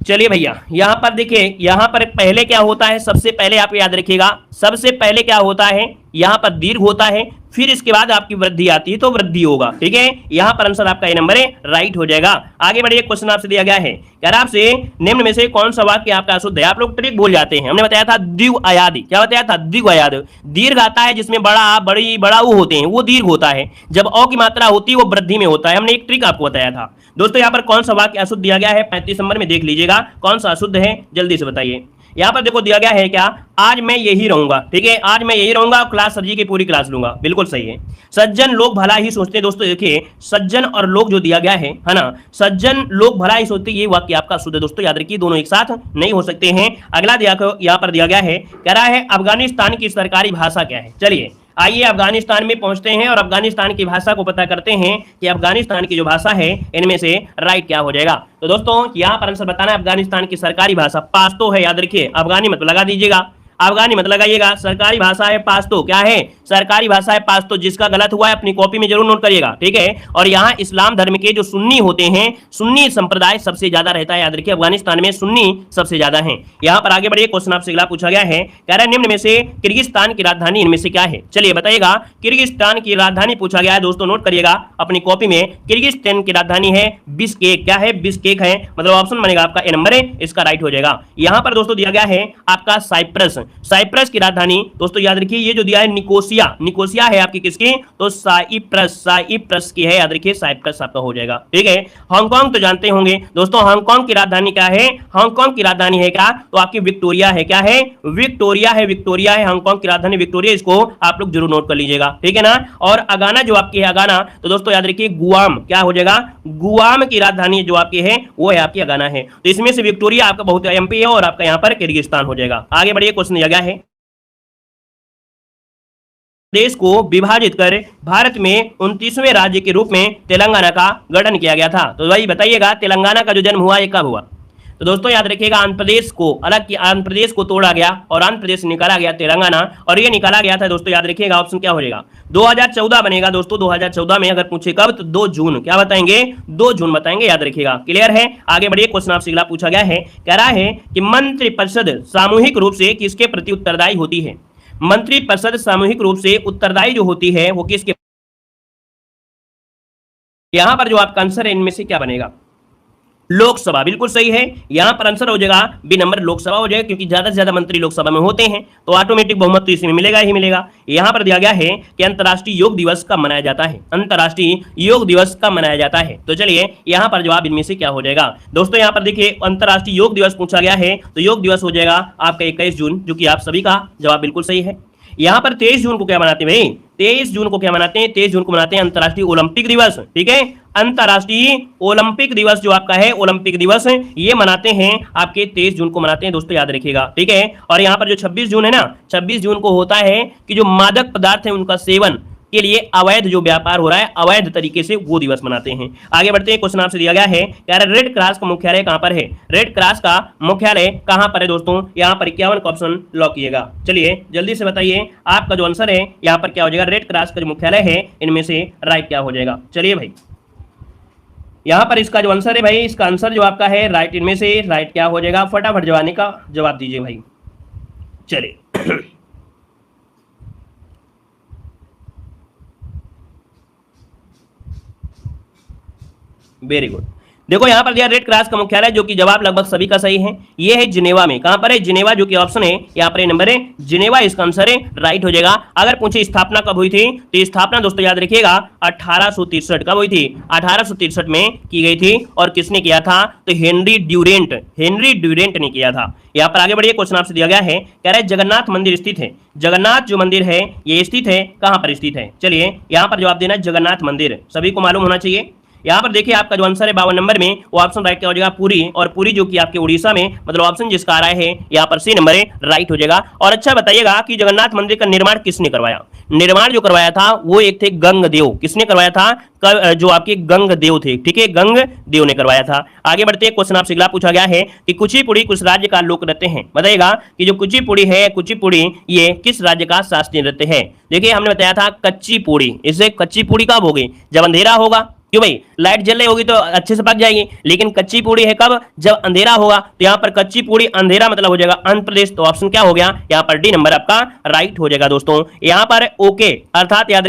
चलिए भैया यहां पर देखिए, यहां पर पहले क्या होता है, सबसे पहले आप याद रखिएगा, सबसे पहले क्या होता है, यहां पर दीर्घ होता है, फिर इसके बाद आपकी वृद्धि आती है तो वृद्धि होगा। ठीक है, यहां पर आंसर आपका ए नंबर है, राइट हो जाएगा। आगे बढ़िए, क्वेश्चन आपसे दिया गया है, कह रहा आपसे निम्न में से कौन सा वाक्य आपका अशुद्ध है। आप लोग ट्रिक भूल जाते हैं, हमने बताया था द्विआयादी। क्या बताया था? द्विआयाद। दीर्घ आता है जिसमें बड़ा बड़ी बड़ा ऊ होते हैं, वो दीर्घ होता है। जब अ की मात्रा होती है वो वृद्धि में होता है। हमने एक ट्रिक आपको बताया था। दोस्तों यहाँ पर कौन सा वाक्य अशुद्ध दिया गया है 35 नंबर में, देख लीजिएगा कौन सा अशुद्ध है, जल्दी से बताइए। यहाँ पर देखो दिया गया है क्या, आज मैं यही रहूंगा। ठीक है, आज मैं यही रहूंगा, क्लास सर जी की पूरी क्लास लूंगा, बिल्कुल सही है। सज्जन लोग भला ही सोचते हैं। दोस्तों देखिए, सज्जन और लोग जो दिया गया है ना, सज्जन लोग भला ही सोचते, ये वाक्य आपका शुद्ध है। दोस्तों याद रखिए, दोनों एक साथ नहीं हो सकते हैं। अगला यहाँ पर दिया गया है, कह रहा है अफगानिस्तान की सरकारी भाषा क्या है। चलिए आइए अफगानिस्तान में पहुंचते हैं और अफगानिस्तान की भाषा को पता करते हैं कि अफगानिस्तान की जो भाषा है इनमें से राइट क्या हो जाएगा। तो दोस्तों यहां पर आंसर बताना है, अफगानिस्तान की सरकारी भाषा पाश्तो है, याद रखिए। अफगानी मत लगा दीजिएगा, अफगानी मत लगाइएगा, सरकारी भाषा है पाश्तो। क्या है? सरकारी भाषा है पाश्तो। जिसका गलत हुआ है अपनी कॉपी में जरूर नोट करिएगा। ठीक है, और यहाँ इस्लाम धर्म के जो सुन्नी होते हैं, सुन्नी संप्रदाय सबसे ज्यादा रहता है, याद रखिए अफगानिस्तान में सुन्नी सबसे ज्यादा है। यहाँ पर आगे बढ़िए, क्वेश्चन आपसे अगला पूछा गया है, कह रहा है निम्न में से किर्गिस्तान की राजधानी इनमें से क्या है। चलिए बताइएगा, किर्गिस्तान की राजधानी पूछा गया है। दोस्तों नोट करिएगा अपनी कॉपी में, किर्गिस्तान की राजधानी है बिश्केक। क्या है? बिश्केक है, मतलब ऑप्शन बनेगा आपका ए नंबर है, इसका राइट हो जाएगा। यहाँ पर दोस्तों दिया गया है आपका साइप्रस। साइप्रस की राजधानी दोस्तों याद रखिए, ये जो दिया है निकोसिया, निकोसिया है आपकी किसकी? तो साइप्रस, साइप्रस की है, याद रखिए साइप्रस आपका हो जाएगा। ठीक है, हांगकांग तो जानते होंगे दोस्तों, हांगकांग की राजधानी क्या है? हांगकांग की राजधानी है क्या? तो आपकी विक्टोरिया है। क्या है? विक्टोरिया है, विक्टोरिया है हांगकांग की राजधानी, विक्टोरिया। इसको आप लोग जरूर नोट कर लीजिएगा। ठीक है ना। और अगाना जो आपकी है, अगाना तो दोस्तों याद रखिए गुआम। क्या हो जाएगा? गुआम की राजधानी जो आपकी है वो है आपकी अगाना है। तो इसमें से विक्टोरिया आपका बहुत एमपी है और आपका यहाँ पर किर्गिस्तान हो जाएगा। आगे बढ़िए, क्वेश्चन दिया गया है, देश को विभाजित कर भारत में 29वें राज्य के रूप में तेलंगाना का गठन किया गया था। तो भाई बताइएगा तेलंगाना का जो जन्म हुआ ये कब हुआ। तो दोस्तों याद रखिएगा, आंध्र प्रदेश को अलग किया, आंध्र प्रदेश को तोड़ा गया और आंध्र प्रदेश निकाला गया तेलंगाना, और ये निकाला गया था। दोस्तों याद रखिएगा ऑप्शन क्या हो जाएगा? 2014 बनेगा। दोस्तों 2014 में अगर पूछे कब, तो 2 जून। क्या बताएंगे? 2 जून बताएंगे, याद रखिएगा। क्लियर है। आगे बढ़िए, क्वेश्चन आपसे अगला पूछा गया है, कह रहा है कि मंत्रिपरिषद सामूहिक रूप से किसके प्रति उत्तरदायी होती है। मंत्रिपरिषद सामूहिक रूप से उत्तरदायी जो होती है वो किसके? यहां पर जो आपका आंसर है इनमें से क्या बनेगा? लोकसभा, बिल्कुल सही है। यहां पर आंसर हो जाएगा बी नंबर, लोकसभा हो जाएगा, क्योंकि ज्यादा से ज्यादा मंत्री लोकसभा में होते हैं, तो ऑटोमेटिक बहुमत तो इसमें मिलेगा ही मिलेगा। यहां पर दिया गया है कि अंतर्राष्ट्रीय योग दिवस कब मनाया जाता है। अंतर्राष्ट्रीय योग दिवस कब मनाया जाता है। तो चलिए यहां पर जवाब इनमें से क्या हो जाएगा। दोस्तों यहां पर देखिए, अंतर्राष्ट्रीय योग दिवस पूछा गया है, तो योग दिवस हो जाएगा आपका 21 जून, जो कि आप सभी का जवाब बिल्कुल सही है। यहां पर 23 जून को क्या मनाते हैं भाई? 23 जून को क्या मनाते हैं? 23 जून को मनाते हैं अंतर्राष्ट्रीय ओलंपिक दिवस। ठीक है, अंतर्राष्ट्रीय ओलंपिक दिवस जो आपका है, ओलंपिक दिवस ये मनाते हैं आपके 23 जून को मनाते हैं। दोस्तों याद रखिएगा। ठीक है, और यहाँ पर जो 26 जून है ना, 26 जून को होता है कि जो मादक पदार्थ है उनका सेवन के लिए अवैध जो व्यापार हो रहा है, अवैध तरीके से, वो दिवस मनाते हैं। आगे बढ़ते हैं, क्वेश्चन आपसे दिया गया है, कह रहा है रेड क्रॉस का मुख्यालय कहां पर है। रेड क्रॉस का मुख्यालय कहां पर है। दोस्तों यहां पर 51 का ऑप्शन लॉक कीजिएगा। चलिए जल्दी से बताइए आपका जो आंसर है यहां पर क्या हो जाएगा। रेड क्रॉस का जो मुख्यालय है इनमें से राइट क्या हो जाएगा। चलिए भाई यहां पर इसका जो आंसर है भाई, इसका आंसर जो आपका है राइट, इनमें से राइट क्या हो जाएगा। फटाफट जवानी का जवाब दीजिए भाई। चलिए वेरी गुड। देखो यहाँ पर दिया रेड क्रॉस का मुख्यालय, जो कि जवाब लगभग सभी का सही है, ये है जिनेवा में। कहां पर है? जिनेवा, जो कि ऑप्शन है यहाँ पर नंबर है जिनेवा, इसका आंसर है, राइट हो जाएगा। अगर पूछे स्थापना कब हुई थी, तो स्थापना दोस्तों याद रखिएगा 1863 कब हुई थी? 1863 में की गई थी। और किसने किया था? तो हेनरी ड्यूरेंट ने किया था। यहाँ पर आगे बढ़िए, क्वेश्चन आपसे दिया गया है, कह रहा है जगन्नाथ मंदिर स्थित है। जगन्नाथ जो मंदिर है ये स्थित है कहां पर स्थित है? चलिए यहाँ पर जवाब देना जगन्नाथ मंदिर, सभी को मालूम होना चाहिए। यहाँ पर देखिए आपका जो आंसर है 52 नंबर में, वो ऑप्शन राइट क्या हो जाएगा? पुरी। और पुरी जो कि आपके उड़ीसा में, मतलब ऑप्शन जिसका आ रहा है यहाँ पर सी नंबर है, राइट हो जाएगा। और अच्छा बताइएगा कि जगन्नाथ मंदिर का निर्माण किसने करवाया? निर्माण जो करवाया था वो एक थे गंगदेव। किसने करवाया था? जो आपके गंगदेव थे, ठीक है, गंगदेव ने करवाया था। आगे बढ़ते हैं, क्वेश्चन आपसे अगला पूछा गया है कि कुचिपुड़ी किस राज्य का लोक नृत्य है? बताइएगा कि जो कुचिपुड़ी है, कुचिपुड़ी ये किस राज्य का शास्त्रीय नृत्य है? देखिए हमने बताया था कच्ची पूड़ी, इससे कच्ची पूड़ी कब होगी? जब अंधेरा होगा। क्यों भाई? लाइट जल रही होगी तो अच्छे से पक जाएगी, लेकिन कच्ची पूड़ी है कब? जब अंधेरा होगा। तो यहाँ पर कच्ची पूड़ी अंधेरा मतलब हो जाएगा आंध्र प्रदेश। तो ऑप्शन क्या हो गया? यहाँ पर डी नंबर आपका राइट हो जाएगा दोस्तों। यहाँ पर ओके अर्थात याद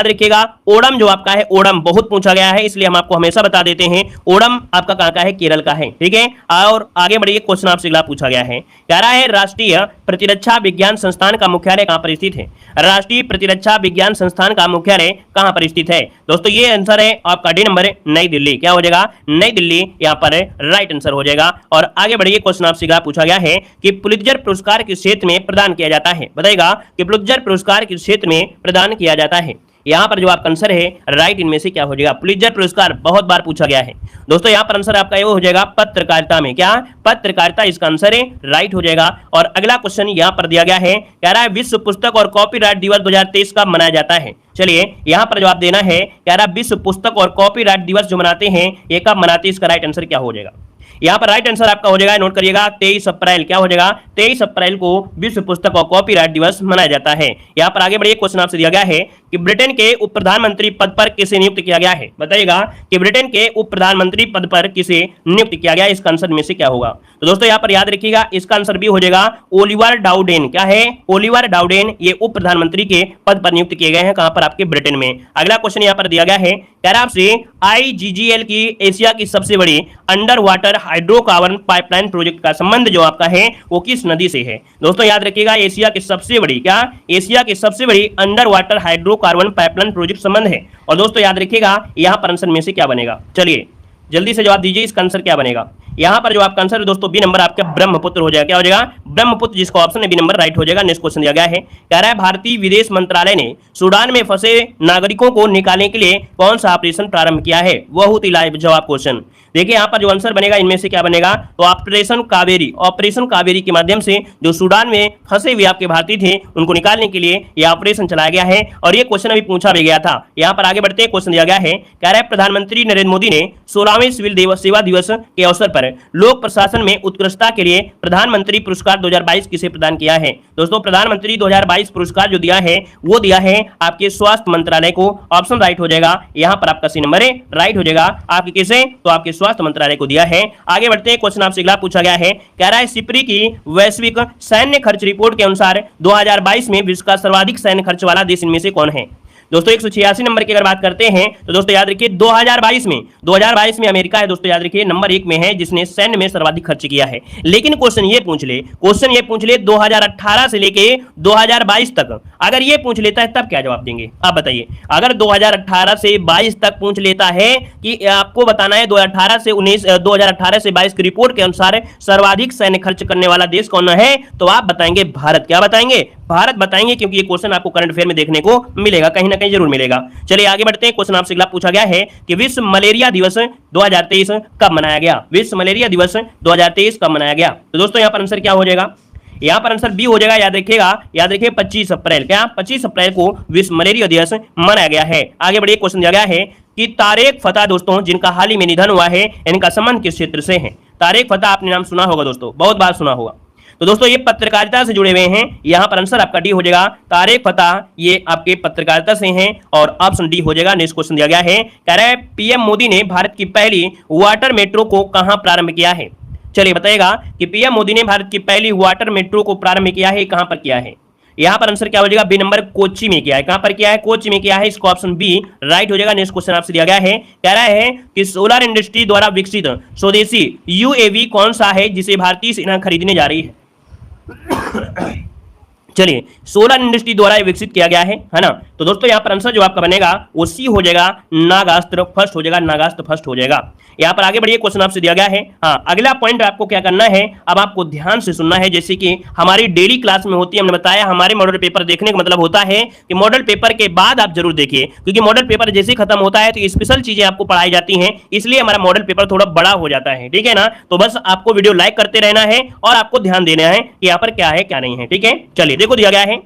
रखिएगा ओणम जो आपका है, ओणम बहुत पूछा गया है, इसलिए हम आपको हमेशा बता देते हैं ओणम आपका कहाँ का है? केरल का है, ठीक है। और आगे बढ़िए, क्वेश्चन आपसे अगला पूछा गया है, कह रहा है राष्ट्रीय प्रतिरक्षा विज्ञान संस्थान का मुख्यालय कहाँ पर स्थित है? राष्ट्रीय प्रतिरक्षा विज्ञान संस्थान का मुख्यालय कहाँ पर स्थित है? दोस्तों ये आंसर है आपका डी नंबर है नई दिल्ली। क्या हो जाएगा? नई दिल्ली यहाँ पर राइट आंसर हो जाएगा। और आगे बढ़िए, क्वेश्चन आपसे पूछा गया है कि पुलित्जर पुरस्कार किस क्षेत्र में प्रदान किया जाता है? बताइएगा कि पुलित्जर पुरस्कार किस क्षेत्र में प्रदान किया जाता है? यहाँ पर जो आपका आंसर है राइट इनमें से क्या हो जाएगा? पुलित्जर पुरस्कार बहुत बार पूछा गया है दोस्तों। यहाँ पर आंसर आपका ये हो जाएगा पत्रकारिता में। क्या? पत्रकारिता, इसका आंसर है, राइट हो जाएगा। और अगला क्वेश्चन यहाँ पर दिया गया है, कह रहा है विश्व पुस्तक और कॉपीराइट दिवस 2023 कब मनाया जाता है? चलिए यहाँ पर जवाब देना है, कह रहा है विश्व पुस्तक और कॉपीराइट दिवस जो मनाते हैं ये कब मनाते हैं? इसका राइट आंसर क्या हो जाएगा? यहाँ पर राइट आंसर आपका हो जाएगा, नोट करिएगा, 23 अप्रैल। क्या हो जाएगा? 23 अप्रैल को विश्व पुस्तक और कॉपीराइट दिवस मनाया जाता है। यहाँ पर आगे बढ़िए, क्वेश्चन आपसे दिया गया है कि ब्रिटेन के उप प्रधानमंत्री पद पर किसे नियुक्त किया गया है? बताइएगा कि ब्रिटेन के उप प्रधानमंत्री पद पर किसे नियुक्त किया गया? इसका आंसर में से क्या होगा? तो दोस्तों यहाँ पर याद रखिएगा, इसका आंसर भी हो जाएगा ओलिवर डाउडेन। क्या है? ओलिवर डाउडेन ये उप प्रधानमंत्री के पद पर नियुक्त किए गए हैं। कहां पर? आपके ब्रिटेन में। अगला क्वेश्चन यहाँ पर दिया गया है, कह रहा आपसे IGGL की एशिया की सबसे बड़ी under water hydrocarbon pipeline project का संबंध जो आपका है वो किस नदी से है? दोस्तों याद रखिएगा, एशिया की सबसे बड़ी, क्या? एशिया की सबसे बड़ी under water hydrocarbon pipeline project संबंध है। और दोस्तों याद रखिएगा यहाँ पर आंसर में से क्या बनेगा? चलिए जल्दी से जवाब दीजिए, इसका आंसर क्या बनेगा? यहाँ पर जो आपका आंसर है दोस्तों बी नंबर आपका ब्रह्मपुत्र हो जाएगा। क्या हो जाएगा? ब्रह्मपुत्र, जिसका ऑप्शन है बी नंबर राइट हो जाएगा। नेक्स्ट क्वेश्चन दिया गया है, कह रहा है भारतीय विदेश मंत्रालय ने सूडान में फंसे नागरिकों को निकालने के लिए कौन सा ऑपरेशन प्रारंभ किया है? बहुत ही लाइव जवाब क्वेश्चन। देखिए यहाँ पर जो आंसर बनेगा इनमें से क्या बनेगा? तो ऑपरेशन कावेरी के माध्यम से जो सूडान में फंसे हुए आपके भारतीय थे उनको निकालने के लिए यह ऑपरेशन चलाया गया है। और ये क्वेश्चन अभी पूछा भी गया था। यहाँ पर आगे बढ़ते क्वेश्चन दिया गया है, कह रहा है प्रधानमंत्री नरेंद्र मोदी ने 16वें सिविल सेवा दिवस के अवसर पर लोक प्रशासन में उत्कृष्टता के लिए प्रधानमंत्री पुरस्कार 2022 किसे प्रदान किया है? दोस्तों प्रधानमंत्री 2022 पुरस्कार जो दिया है वो दिया है आपके स्वास्थ्य मंत्रालय को। ऑप्शन राइट हो जाएगा, यहाँ पर आपका सी नंबर है, राइट हो जाएगा। आपके किसे? तो आपके स्वास्थ्य मंत्रालय को दिया है। आगे बढ़ते हैं, क्वेश्चन आपसे अगला पूछा गया है, कह रहा है सिप्री की वैश्विक सैन्य खर्च रिपोर्ट के अनुसार 2022 में विश्व का सर्वाधिक सैन्य खर्च वाला देश इनमें से कौन है? दोस्तों 186 नंबर की अगर बात करते हैं तो दोस्तों याद रखिए 2022 में अमेरिका है दोस्तों, याद रखिए नंबर 1 में है जिसने सैन्य में सर्वाधिक खर्च किया है। लेकिन क्वेश्चन ये पूछ ले 2018 से लेके 2022 तक अगर ये पूछ लेता है तब क्या जवाब देंगे आप बताइए? अगर 2018 से 22 तक पूछ लेता है कि आपको बताना है 2018 से 22 की रिपोर्ट के अनुसार सर्वाधिक सैन्य खर्च करने वाला देश कौन है, तो आप बताएंगे भारत। क्या बताएंगे? भारत बताएंगे, क्योंकि ये क्वेश्चन आपको करंट अफेयर में देखने को मिलेगा, कहीं ना कहीं जरूर मिलेगा। चलिए आगे बढ़ते हैं, क्वेश्चन आपसे अगला पूछा गया है कि विश्व मलेरिया दिवस 2023 कब मनाया गया? विश्व मलेरिया दिवस 2023 कब मनाया गया? तो दोस्तों यहाँ पर आंसर क्या हो जाएगा? यहाँ पर आंसर बी हो जाएगा। याद रखिए 25 अप्रैल। क्या? 25 अप्रैल को विश्व मलेरिया दिवस मनाया गया है। आगे बढ़िए, क्वेश्चन दिया गया है कि तारेक फतेह दोस्तों जिनका हाल ही में निधन हुआ है, इनका संबंध किस क्षेत्र से है? तारेक फतेह आपने नाम सुना होगा दोस्तों, बहुत बार सुना होगा। तो दोस्तों ये पत्रकारिता से जुड़े हुए हैं। यहाँ पर आंसर आपका डी हो जाएगा। तारेक फतेह ये आपके पत्रकारिता से हैं और ऑप्शन डी हो जाएगा। नेक्स्ट क्वेश्चन दिया गया है, कह रहा है पीएम मोदी ने भारत की पहली वाटर मेट्रो को कहां प्रारंभ किया है? चलिए बताइएगा कि पीएम मोदी ने भारत की पहली वाटर मेट्रो को प्रारंभ किया है, कहां पर किया है? यहां पर आंसर क्या हो जाएगा, बी नंबर कोच्चि में किया है। कहां पर किया है, कोच्चि में किया है, इसको ऑप्शन बी राइट हो जाएगा। नेक्स्ट क्वेश्चन आपसे दिया गया है, कह रहा है कि सोलर इंडस्ट्री द्वारा विकसित स्वदेशी यूएवी कौन सा है जिसे भारतीय सेना खरीदने जा रही है। चलिए, सोलर इंडस्ट्री द्वारा विकसित किया गया है ना। तो दोस्तों यहां पर आंसर जो आपका बनेगा वो सी हो जाएगा, नागास्त्र फर्स्ट हो जाएगा, नागास्त्र फर्स्ट हो जाएगा। यहां पर आगे बढ़िए, क्वेश्चन आपसे दिया गया है। हाँ, अगला पॉइंट आपको क्या करना है, अब आपको ध्यान से सुनना है। जैसे कि हमारी डेली क्लास में होती है, हमने बताया हमारे मॉडल पेपर देखने का मतलब होता है कि मॉडल पेपर के बाद आप जरूर देखिए, क्योंकि मॉडल पेपर जैसे खत्म होता है तो स्पेशल चीजें आपको पढ़ाई जाती हैं, इसलिए हमारा मॉडल पेपर थोड़ा बड़ा हो जाता है, ठीक है ना। तो बस आपको वीडियो लाइक करते रहना है और आपको ध्यान देना है कि यहाँ पर क्या है क्या नहीं है, ठीक है। चलिए देखो, दिया गया है,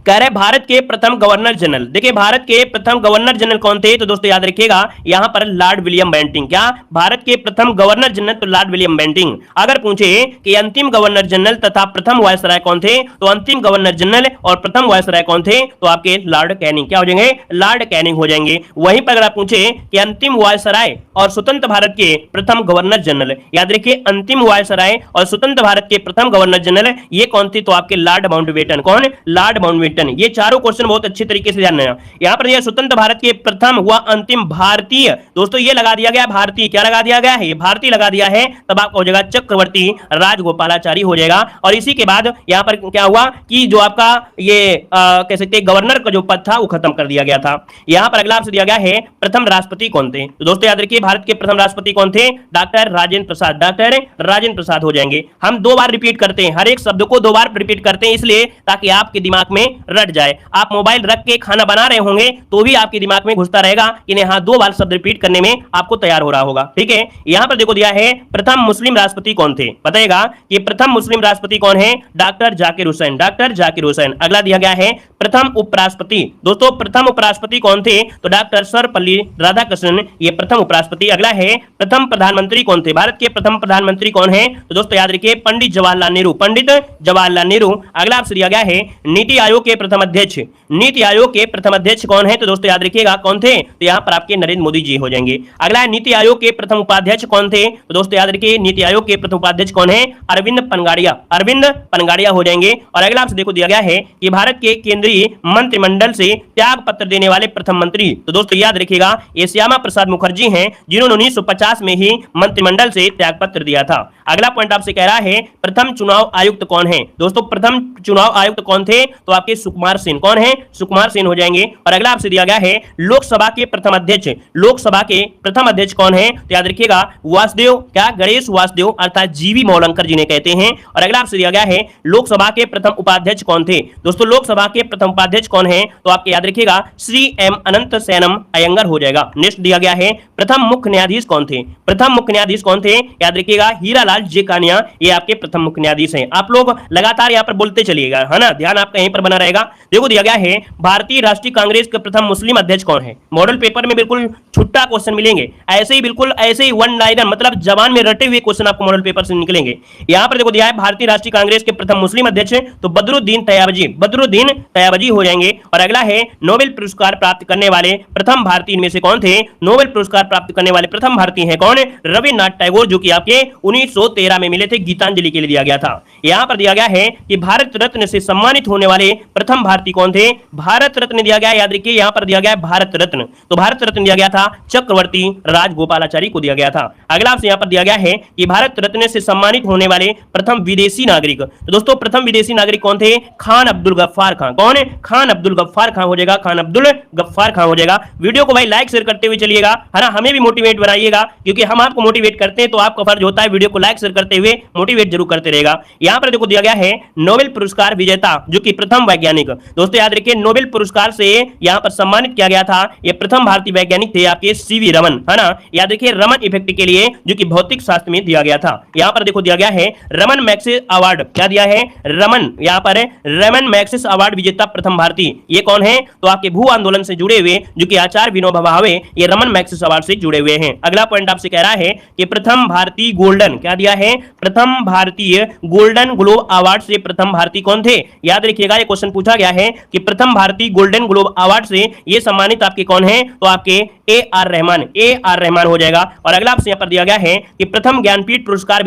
कह रहे भारत के प्रथम गवर्नर जनरल। देखिए, भारत के प्रथम गवर्नर जनरल कौन थे, तो दोस्तों याद रखिएगा यहां पर लॉर्ड विलियम बेंटिंग। क्या, भारत के प्रथम गवर्नर जनरल तो लॉर्ड विलियम बेंटिंग। अगर पूछे कि अंतिम गवर्नर जनरल तथा प्रथम वायसराय कौन थे, तो अंतिम गवर्नर जनरल और प्रथम वायसराय कौन थे, तो आपके लॉर्ड कैनिंग क्या हो जाएंगे, लॉर्ड कैनिंग हो जाएंगे। वहीं पर अगर आप पूछे कि अंतिम वायसराय और स्वतंत्र भारत के प्रथम गवर्नर जनरल, याद रखिए अंतिम वायसराय और स्वतंत्र भारत के प्रथम गवर्नर जनरल ये कौन थे, तो आपके लॉर्ड माउंटबेटन। कौन, लॉर्ड माउंटबेटन। ये चारों क्वेश्चन बहुत अच्छे तरीके से जानना है। यहां पर स्वतंत्र भारत के प्रथम व अंतिम भारतीय, दोस्तों ये लगा दिया गया भारतीय, क्या लगा दिया गया है, ये भारतीय लगा दिया है, तब आपका हो जाएगा चक्रवर्ती राजगोपालाचारी हो जाएगा। और इसी के बाद यहां पर क्या हुआ कि जो आपका ये कह सकते हैं गवर्नर का जो पद था वो खत्म कर दिया गया था। यहां पर अगला आपसे दिया गया है, प्रथम राष्ट्रपति कौन थे, तो दोस्तों याद रखिए भारत के प्रथम राष्ट्रपति कौन थे, डॉक्टर राजेंद्र प्रसाद, डॉक्टर राजेंद्र प्रसाद हो जाएंगे। हम 2 बार रिपीट करते हैं, हर एक शब्द को 2 बार रिपीट करते हैं, इसलिए ताकि आपके दिमाग में रट जाए। आप मोबाइल रख के खाना बना रहे होंगे तो भी आपके दिमाग में घुसता रहेगा कि नहीं, हाँ 2 बार शब्द रिपीट करने में आपको तैयार हो रहा होगा, ठीक है। यहां पर देखो दिया है, प्रथम मुस्लिम राष्ट्रपति कौन थे, बताइएगा कि प्रथम मुस्लिम राष्ट्रपति कौन है, डॉक्टर जाकिर हुसैन, डॉक्टर जाकिर हुसैन। अगला दिया गया है, प्रथम उपराष्ट्रपति, दोस्तों प्रथम उपराष्ट्रपति कौन थे, तो डॉक्टर सर्वपल्ली राधाकृष्णन, ये प्रथम उपराष्ट्रपति। अगला है, प्रथम प्रधानमंत्री कौन थे, भारत के प्रथम प्रधानमंत्री कौन है, तो दोस्तों याद रखिए पंडित जवाहरलाल नेहरू, पंडित जवाहरलाल नेहरू। अगला आपसे दिया गया है, नीति आयोग के प्रथम अध्यक्ष, नीति आयोग के प्रथम अध्यक्ष कौन है, तो दोस्तों याद रखिएगा कौन थे, तो यहां पर आपके नरेंद्र मोदी जी हो जाएंगे। अगला है, नीति आयोग के प्रथम उपाध्यक्ष कौन थे, तो दोस्तों याद रखिए नीति आयोग के प्रथम उपाध्यक्ष कौन है, अरविंद पनगाड़िया, अरविंद पनगाड़िया हो जाएंगे। और अगला आपसे देखो दिया गया है कि भारत के केंद्रीय मंत्रिमंडल से त्याग पत्र देने वाले प्रथम मंत्री, तो दोस्तों याद रखिएगा ये श्यामा प्रसाद मुखर्जी हैं, जिन्होंने 1950 में ही मंत्रिमंडल से त्याग पत्र दिया था। अगला पॉइंट आपसे कह रहा है, प्रथम चुनाव आयुक्त कौन है, दोस्तों प्रथम चुनाव आयुक्त कौन थे, तो आपके सुकुमार सेन, कौन है, सुकुमार सेन हो जाएंगे। और अगला आपसे दिया गया है, लोकसभा के प्रथम अध्यक्ष, लोकसभा के प्रथम अध्यक्ष कौन है, तो याद रखिएगा वासुदेव, क्या, गणेश वासुदेव अर्थात जीवी मौलंकर जिन्हें कहते हैं। और अगला आपसे दिया गया है, लोकसभा के प्रथम उपाध्यक्ष कौन थे, दोस्तों लोकसभा के प्रथम उपाध्यक्ष कौन है, तो आपके याद रखिएगा श्री एम अनंत सैनम अयंगर हो जाएगा। नेक्स्ट दिया गया है, प्रथम मुख्य न्यायाधीश कौन थे, प्रथम मुख्य न्यायाधीश कौन थे, याद रखिएगा हीरालाल जेकानिया, ये आपके प्रथम मुख्य न्यायाधीश हैं। आप लोग लगातार यहाँ पर बोलते चलिएगा, है ना, ध्यान आपका यहीं पर बना रहेगा। देखो दिया गया है, भारतीय राष्ट्रीय कांग्रेस के प्रथम मुस्लिम अध्यक्ष कौन है। मॉडल पेपर में बिल्कुल छुट्टा क्वेश्चन मिलेंगे, ऐसे ही बिल्कुल ऐसे ही वन लाइनर, मतलब जबान में रटे हुए क्वेश्चन आपको मॉडल पेपर से निकलेंगे। यहां पर देखो दिया है, भारतीय राष्ट्रीय कांग्रेस के प्रथम मुस्लिम अध्यक्ष तो बदरुद्दीन तैयबजी, बदरुद्दीन तैयबजी हो जाएंगे। और अगला है, नोबेल पुरस्कार प्राप्त करने वाले प्रथम भारतीय इनमें से कौन थे, नोबेल पुरस्कार प्राप्त करने वाले प्रथम भारतीय हैं कौन, रविन्द्रनाथ टैगोर, जो कि आपके 1913 में मिले थे, गीतांजलि के लिए दिया गया था। यहां पर दिया गया है कि भारत रत्न से सम्मानित होने वाले प्रथम भारतीय कौन थे, भारत रत्न दिया गया, याद रखिए यहां पर दिया गया है भारत रत्न, तो भारत रत्न दिया गया था चक्रवर्ती राजगोपालाचारी को दिया गया था। अगला आपसे यहां पर दिया गया है कि भारत रत्न से सम्मानित होने वाले प्रथम विदेशी नागरिक, तो दोस्तों प्रथम विदेशी नागरिक कौन थे, खान अब्दुल गफ्फार खान, कौन है, खान अब्दुल गफ्फार खान हो जाएगा, खान अब्दुल गफ्फार खान हो जाएगा। वीडियो को भाई लाइक शेयर करते हुए चलिएगा, है ना, हमें भी मोटिवेट बनाइएगा, क्योंकि हम आपको मोटिवेट करते हैं तो आपका फर्ज होता है वीडियो को लाइक शेयर करते हुए मोटिवेट जरूर करते रहेगा। यहां पर देखो दिया गया है, नोबेल पुरस्कार विजेता जो कि प्रथम वैज्ञानिक, दोस्तों याद रखिए नोबेल पुरस्कार से यहां पर सम्मानित किया गया था, ये प्रथम भारतीय वैज्ञानिक थे आपके सीवी रमन, है ना, याद रखिए रमन इफेक्ट के लिए जो कि भौतिक शास्त्र में दिया गया था। यहां पर देखो दिया गया है, रमन मैग्सेस अवार्ड, क्या दिया है, रमन, यहां पर रमन मैग्सेस अवार्ड विजेता प्रथम भारतीय, ये कौन है, तो आपके भू आंदोलन से जुड़े हुए जो कि आचार्य विनोबा भावे, ये रमन मैग्सेस अवार्ड से जुड़े हुए हैं। अगला पॉइंट आपसे कह रहा है कि प्रथम भारतीय गोल्डन, क्या दिया है, प्रथम भारतीय गोल्डन ग्लोब अवार्ड से प्रथम भारतीय कौन थे, याद रखिएगा ये क्वेश्चन पूछा गया है कि प्रथम भारतीय गोल्डन ग्लोब अवार्ड से ये सम्मानित आपके कौन है, तो आपके ए आर रहमान हो जाएगा। और अगला आपसे यहां पर दिया गया है कि प्रथम ज्ञानपीठ पुरस्कार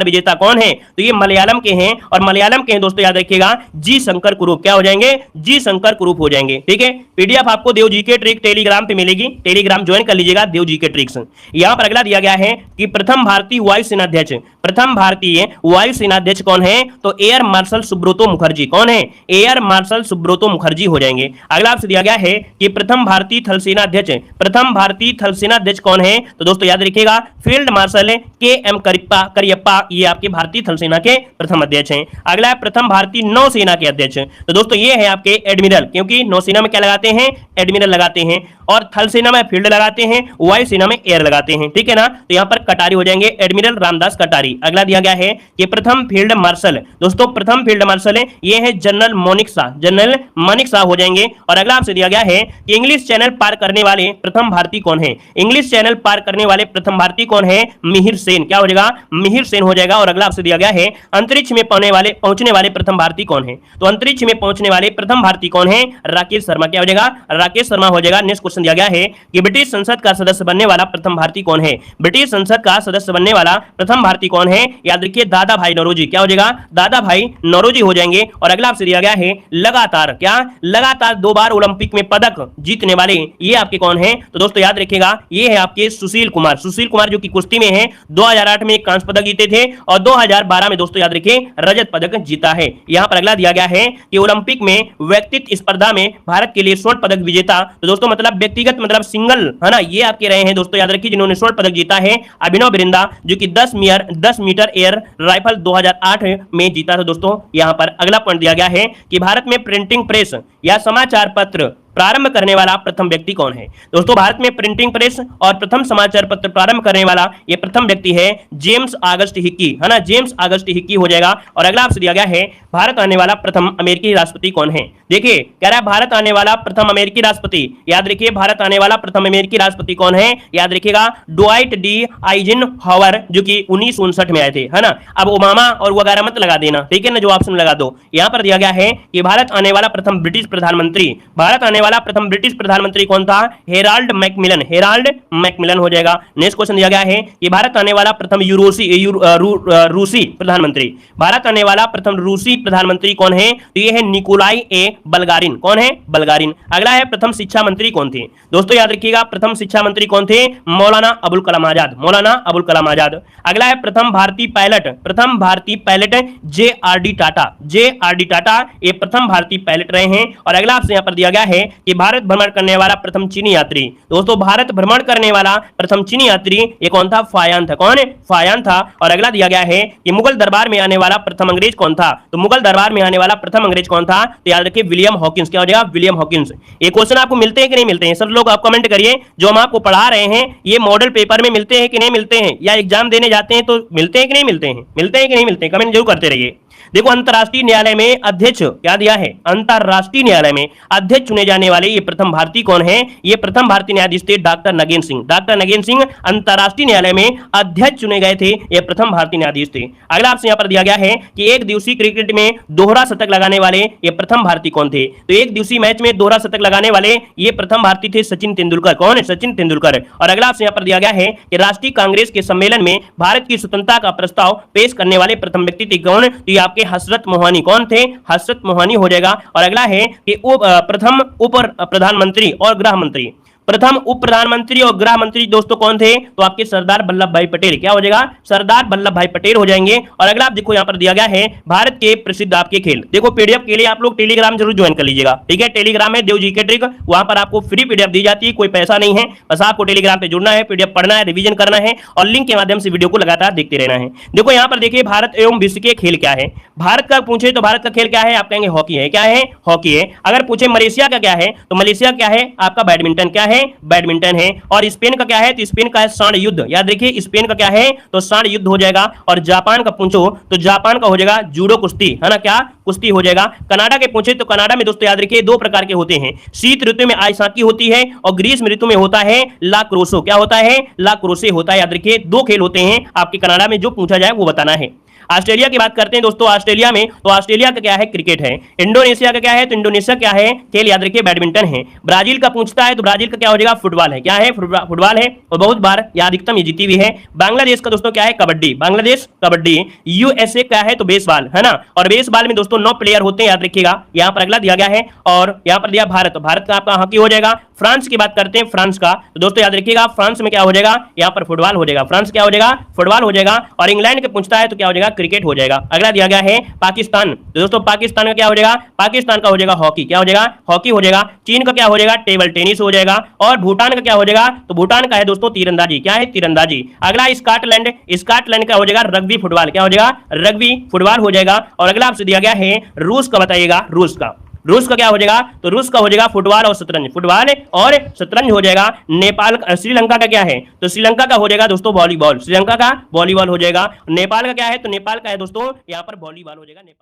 विजेता कौन है, तो ये मलयालम के हैं, और मलयालम के हैं दोस्तों याद रखिएगा जी शंकर कुरूप। क्या हो जाएंगे, जी शंकर कुरूप हो जाएंगे। ठीक है, पीडीएफ आपको देव जी के ट्रिक टेलीग्राम पे मिलेगी, टेलीग्राम ज्वाइन कर लीजिएगा, देव जी के ट्रिक्स। यहां पर अगला दिया गया है कि प्रथम भारतीय वायु सेनाध्यक्ष कौन है, तो एयर मार्शल सुब्रतो मुखर्जी। कौन है, एयर मार्शल सुब्रतो मुखर्जी हो जाएंगे। अगला आपसे दिया गया है कि प्रथम भारतीय थल सेनाध्यक्ष कौन है, तो दोस्तों याद रखिएगा फील्ड मार्शल के एम करियप्पा, ये आपके भारतीय थल सेना के प्रथम अध्यक्ष हैं। अगला है प्रथम भारतीय नौसेना के अध्यक्ष, तो दोस्तों ये है आपके एडमिरल, क्योंकि नौसेना में क्या लगाते हैं, एडमिरल लगाते हैं, और थल सेना में फील्ड लगाते हैं, वायु सेना में एयर लगाते हैं। ठीक है ना, तो यहां पर कटारी हो जाएंगे, एडमिरल रामदास कटारी। अगला दिया गया है कि प्रथम फील्ड मार्शल, दोस्तों प्रथम फील्ड मार्शल ये है जनरल मानिक शाह हो जाएंगे। और अगला आपसे दिया गया है कि इंग्लिश चैनल पार करने वाले प्रथम भारतीय कौन है, इंग्लिश चैनल पार करने वाले प्रथम भारतीय कौन है, मिहिर सेन। क्या हो जाएगा, मिहिर सेन हो जाएगा। और अगला आपसे दिया गया है अंतरिक्ष में पहुंचने वाले प्रथम भारतीय कौन है, तो अंतरिक्ष में पहुंचने वाले प्रथम भारतीय कौन है, राकेश शर्मा। क्या हो जाएगा, राकेश शर्मा हो जाएगा। नेक्स्ट क्वेश्चन दिया गया है कि ब्रिटिश संसद का सदस्य बनने वाला प्रथम भारतीय कौन है, ब्रिटिश संसद का सदस्य बनने वाला प्रथम भारतीय कौन है, याद रखिए दादा भाई नौरोजी। क्या हो जाएगा, दादा भाई नौरोजी हो जाएंगे। और अगला आपसे दिया गया है लगातार 2 बार ओलंपिक में पदक जीतने वाले ये आपके कौन है, तो दोस्तों याद रखिएगा ये है आपके सुशील कुमार, जो कि कुश्ती में है। 2008 में कांस्य पदक जीते थे और 2012 में दोस्तों याद रखिए रजत पदक जीता है। यहां पर अगला दिया गया है कि ओलंपिक में व्यक्तिगत स्पर्धा में भारत के लिए स्वर्ण पदक विजेता, तो दोस्तों मतलब व्यक्तिगत मतलब सिंगल है ना, ये आपके रहे हैं दोस्तों याद रखिए जिन्होंने स्वर्ण पदक जीता है, अभिनव बिरंदा, जो कि 10 मीटर एयर राइफल 2008 में जीता था दोस्तों। यहां पर अगला पॉइंट दिया गया है कि भारत में प्रिंटिंग प्रेस या समाचार पत्र प्रारंभ करने वाला प्रथम व्यक्ति कौन है, दोस्तों भारत में प्रिंटिंग प्रेस और प्रथम समाचार पत्र प्रारंभ करने वाला ये प्रथम व्यक्ति है जेम्स ऑगस्ट हिक्की, है ना, जेम्स ऑगस्ट हिक्की हो जाएगा। और अगला आपसे दिया गया है भारत आने वाला प्रथम अमेरिकी राष्ट्रपति कौन है, देखिए कह रहा है भारत आने वाला प्रथम अमेरिकी राष्ट्रपति, याद रखिए भारत आने वाला प्रथम अमेरिकी राष्ट्रपति कौन है, याद रखिएगा ड्वाइट डी आइजनहावर, जो कि 1959 में आए थे, है ना। अब ओबामा और वगैरह मत लगा देना, ठीक है ना, जो ऑप्शन लगा दो। यहां पर दिया गया है कि भारत आने वाला प्रथम ब्रिटिश प्रधानमंत्री कौन था, हेराल्ड मैकमिलन हो जाएगा। नेक्स्ट क्वेश्चन दिया गया है कि भारत आने वाला प्रथम रूसी प्रधानमंत्री कौन है, तो ये है निकोलाई ए बल्गारिन। कौन है, बल्गारिन। अगला है प्रथम शिक्षा मंत्री कौन थे, दोस्तों याद रखिएगा प्रथम शिक्षा मंत्री कौन थे, मौलाना अबुल कलाम आजाद। अगला है प्रथम भारतीय पायलट जे आर डी टाटा, ये प्रथम भारतीय पायलट रहे हैं। और अगला आपसे यहां पर दिया गया है कि भारत भ्रमण करने वाला प्रथम चीनी यात्री, दोस्तों भारत भ्रमण करने वाला प्रथम चीनी यात्री ये कौन था, फायान था। कौन है, फायान था। और अगला दिया गया है कि मुगल दरबार में आने वाला प्रथम अंग्रेज कौन था, तो मुगल दरबार में आने वाला प्रथम अंग्रेज कौन था, तो याद रखिए विलियम हॉकिंस। क्या हो जाएगा, विलियम हॉकिंस। ये क्वेश्चन आपको मिलते हैं कि नहीं मिलते हैं, सब लोग आप कमेंट करिए। जो हम आपको पढ़ा रहे हैं ये मॉडल पेपर में मिलते हैं कि नहीं मिलते हैं, या एग्जाम देने जाते हैं तो मिलते हैं कि नहीं मिलते हैं, कमेंट जरूर करते रहिए। देखो अंतरराष्ट्रीय न्यायालय में अध्यक्ष क्या दिया है, अंतरराष्ट्रीय न्यायालय में अध्यक्ष चुने जाने वाले ये प्रथम भारतीय कौन है, ये प्रथम भारतीय न्यायाधीश थे डॉक्टर नगेन सिंह अंतरराष्ट्रीय न्यायालय में अध्यक्ष चुने गए थे, ये प्रथम भारतीय न्यायाधीश थे। अगला आपसे यहां पर दिया गया है कि एक दिवसीय क्रिकेट में दोहरा शतक लगाने वाले ये प्रथम भारतीय कौन थे, तो एक दिवसीय मैच में दोहरा शतक लगाने वाले ये प्रथम भारतीय थे सचिन तेंदुलकर। कौन है, सचिन तेंदुलकर। और अगला आपसे यहां पर दिया गया है कि राष्ट्रीय कांग्रेस के सम्मेलन में भारत की स्वतंत्रता का प्रस्ताव पेश करने वाले प्रथम व्यक्ति थे कौन, तो ये आपके हसरत मोहानी। कौन थे, हसरत मोहानी हो जाएगा। और अगला है कि प्रथम उप प्रधानमंत्री और गृह मंत्री, प्रथम उप प्रधानमंत्री और गृह मंत्री दोस्तों कौन थे, तो आपके सरदार वल्लभ भाई पटेल। क्या हो जाएगा, सरदार वल्लभ भाई पटेल हो जाएंगे। और अगला आप देखो यहां पर दिया गया है भारत के प्रसिद्ध आपके खेल, देखो पीडीएफ के लिए आप लोग टेलीग्राम जरूर ज्वाइन कर लीजिएगा, ठीक है। टेलीग्राम है देव जी के ट्रिक, वहां पर आपको फ्री पीडीएफ दी जाती है, कोई पैसा नहीं है, बस आपको टेलीग्राम पे जुड़ना है, पीडीएफ पढ़ना है, रिवीजन करना है और लिंक के माध्यम से वीडियो को लगातार देखते रहना है। देखो यहां पर देखिए भारत एवं विश्व के खेल क्या है, भारत का पूछे तो भारत का खेल क्या है, आप कहेंगे हॉकी है। क्या है, हॉकी है। अगर पूछे मलेशिया का क्या है, तो मलेशिया क्या है आपका बैडमिंटन। क्या है, बैडमिंटन है। और स्पेन का क्या है, तो स्पेन का है स्वर्ण युद्ध। याद रखिए स्पेन का क्या है, तो स्वर्ण युद्ध हो जाएगा। और जापान का पूछो तो जापान का हो जाएगा जूडो कुश्ती, है ना, क्या कुश्ती हो जाएगा। कनाडा के पूछे तो कनाडा में दोस्तों याद रखिए 2 प्रकार के होते हैं, शीत ऋतु में आइसाकी होती है और ग्रीष्म ऋतु में होता है ला क्रोसो। क्या होता है, ला क्रोसे होता है। याद रखिए 2 खेल होते हैं आपके कनाडा में, जो पूछा जाए वो बताना है। ऑस्ट्रेलिया की बात करते हैं दोस्तों, ऑस्ट्रेलिया में तो ऑस्ट्रेलिया का क्या है, क्रिकेट है। इंडोनेशिया का क्या है, तो इंडोनेशिया क्या है, खेल याद रखिए बैडमिंटन है। ब्राजील का पूछता है तो ब्राजील का क्या हो जाएगा, फुटबॉल है। क्या है, फुटबॉल है और बहुत बार या अधिकतम ये जीती हुई है। बांग्लादेश का दोस्तों क्या है, कबड्डी, बांग्लादेश कबड्डी। यूएसए क्या है, तो बेसबॉल है ना, और बेसबॉल में दोस्तों 9 प्लेयर होते हैं, याद रखिएगा। यहां पर अगला दिया गया है और यहां पर दिया भारत, तो भारत का आपका हॉकी हो जाएगा। फ्रांस की बात करते हैं, फ्रांस का तो दोस्तों याद रखिएगा, फ्रांस में क्या हो जाएगा, यहां पर फुटबॉल हो जाएगा। फ्रांस क्या हो जाएगा, फुटबॉल हो जाएगा। और इंग्लैंड के पूछता है तो क्या हो जाएगा, क्रिकेट हो जाएगा। अगला दिया गया है पाकिस्तान, तो दोस्तों पाकिस्तान का क्या हो जाएगा, पाकिस्तान का हो जाएगा हॉकी, क्या हो जाएगा, हॉकी हो जाएगा। चीन का क्या हो जाएगा, टेबल टेनिस हो जाएगा। और भूटान का क्या हो जाएगा, तो भूटान का है दोस्तों तीरंदाजी, क्या है, तीरंदाजी। अगला स्कॉटलैंड, स्कॉटलैंड का हो जाएगा रग्बी फुटबॉल, क्या हो जाएगा, रग्बी फुटबॉल हो जाएगा। और अगला आपसे दिया गया है रूस का, बताइएगा रूस का, रूस का क्या हो जाएगा, तो रूस का हो जाएगा फुटबॉल और शतरंज, फुटबॉल और शतरंज हो जाएगा। नेपाल, श्रीलंका का क्या है, तो श्रीलंका का हो जाएगा दोस्तों वॉलीबॉल, श्रीलंका का वॉलीबॉल हो जाएगा। नेपाल का क्या है, तो नेपाल का है दोस्तों यहाँ पर वॉलीबॉल हो जाएगा।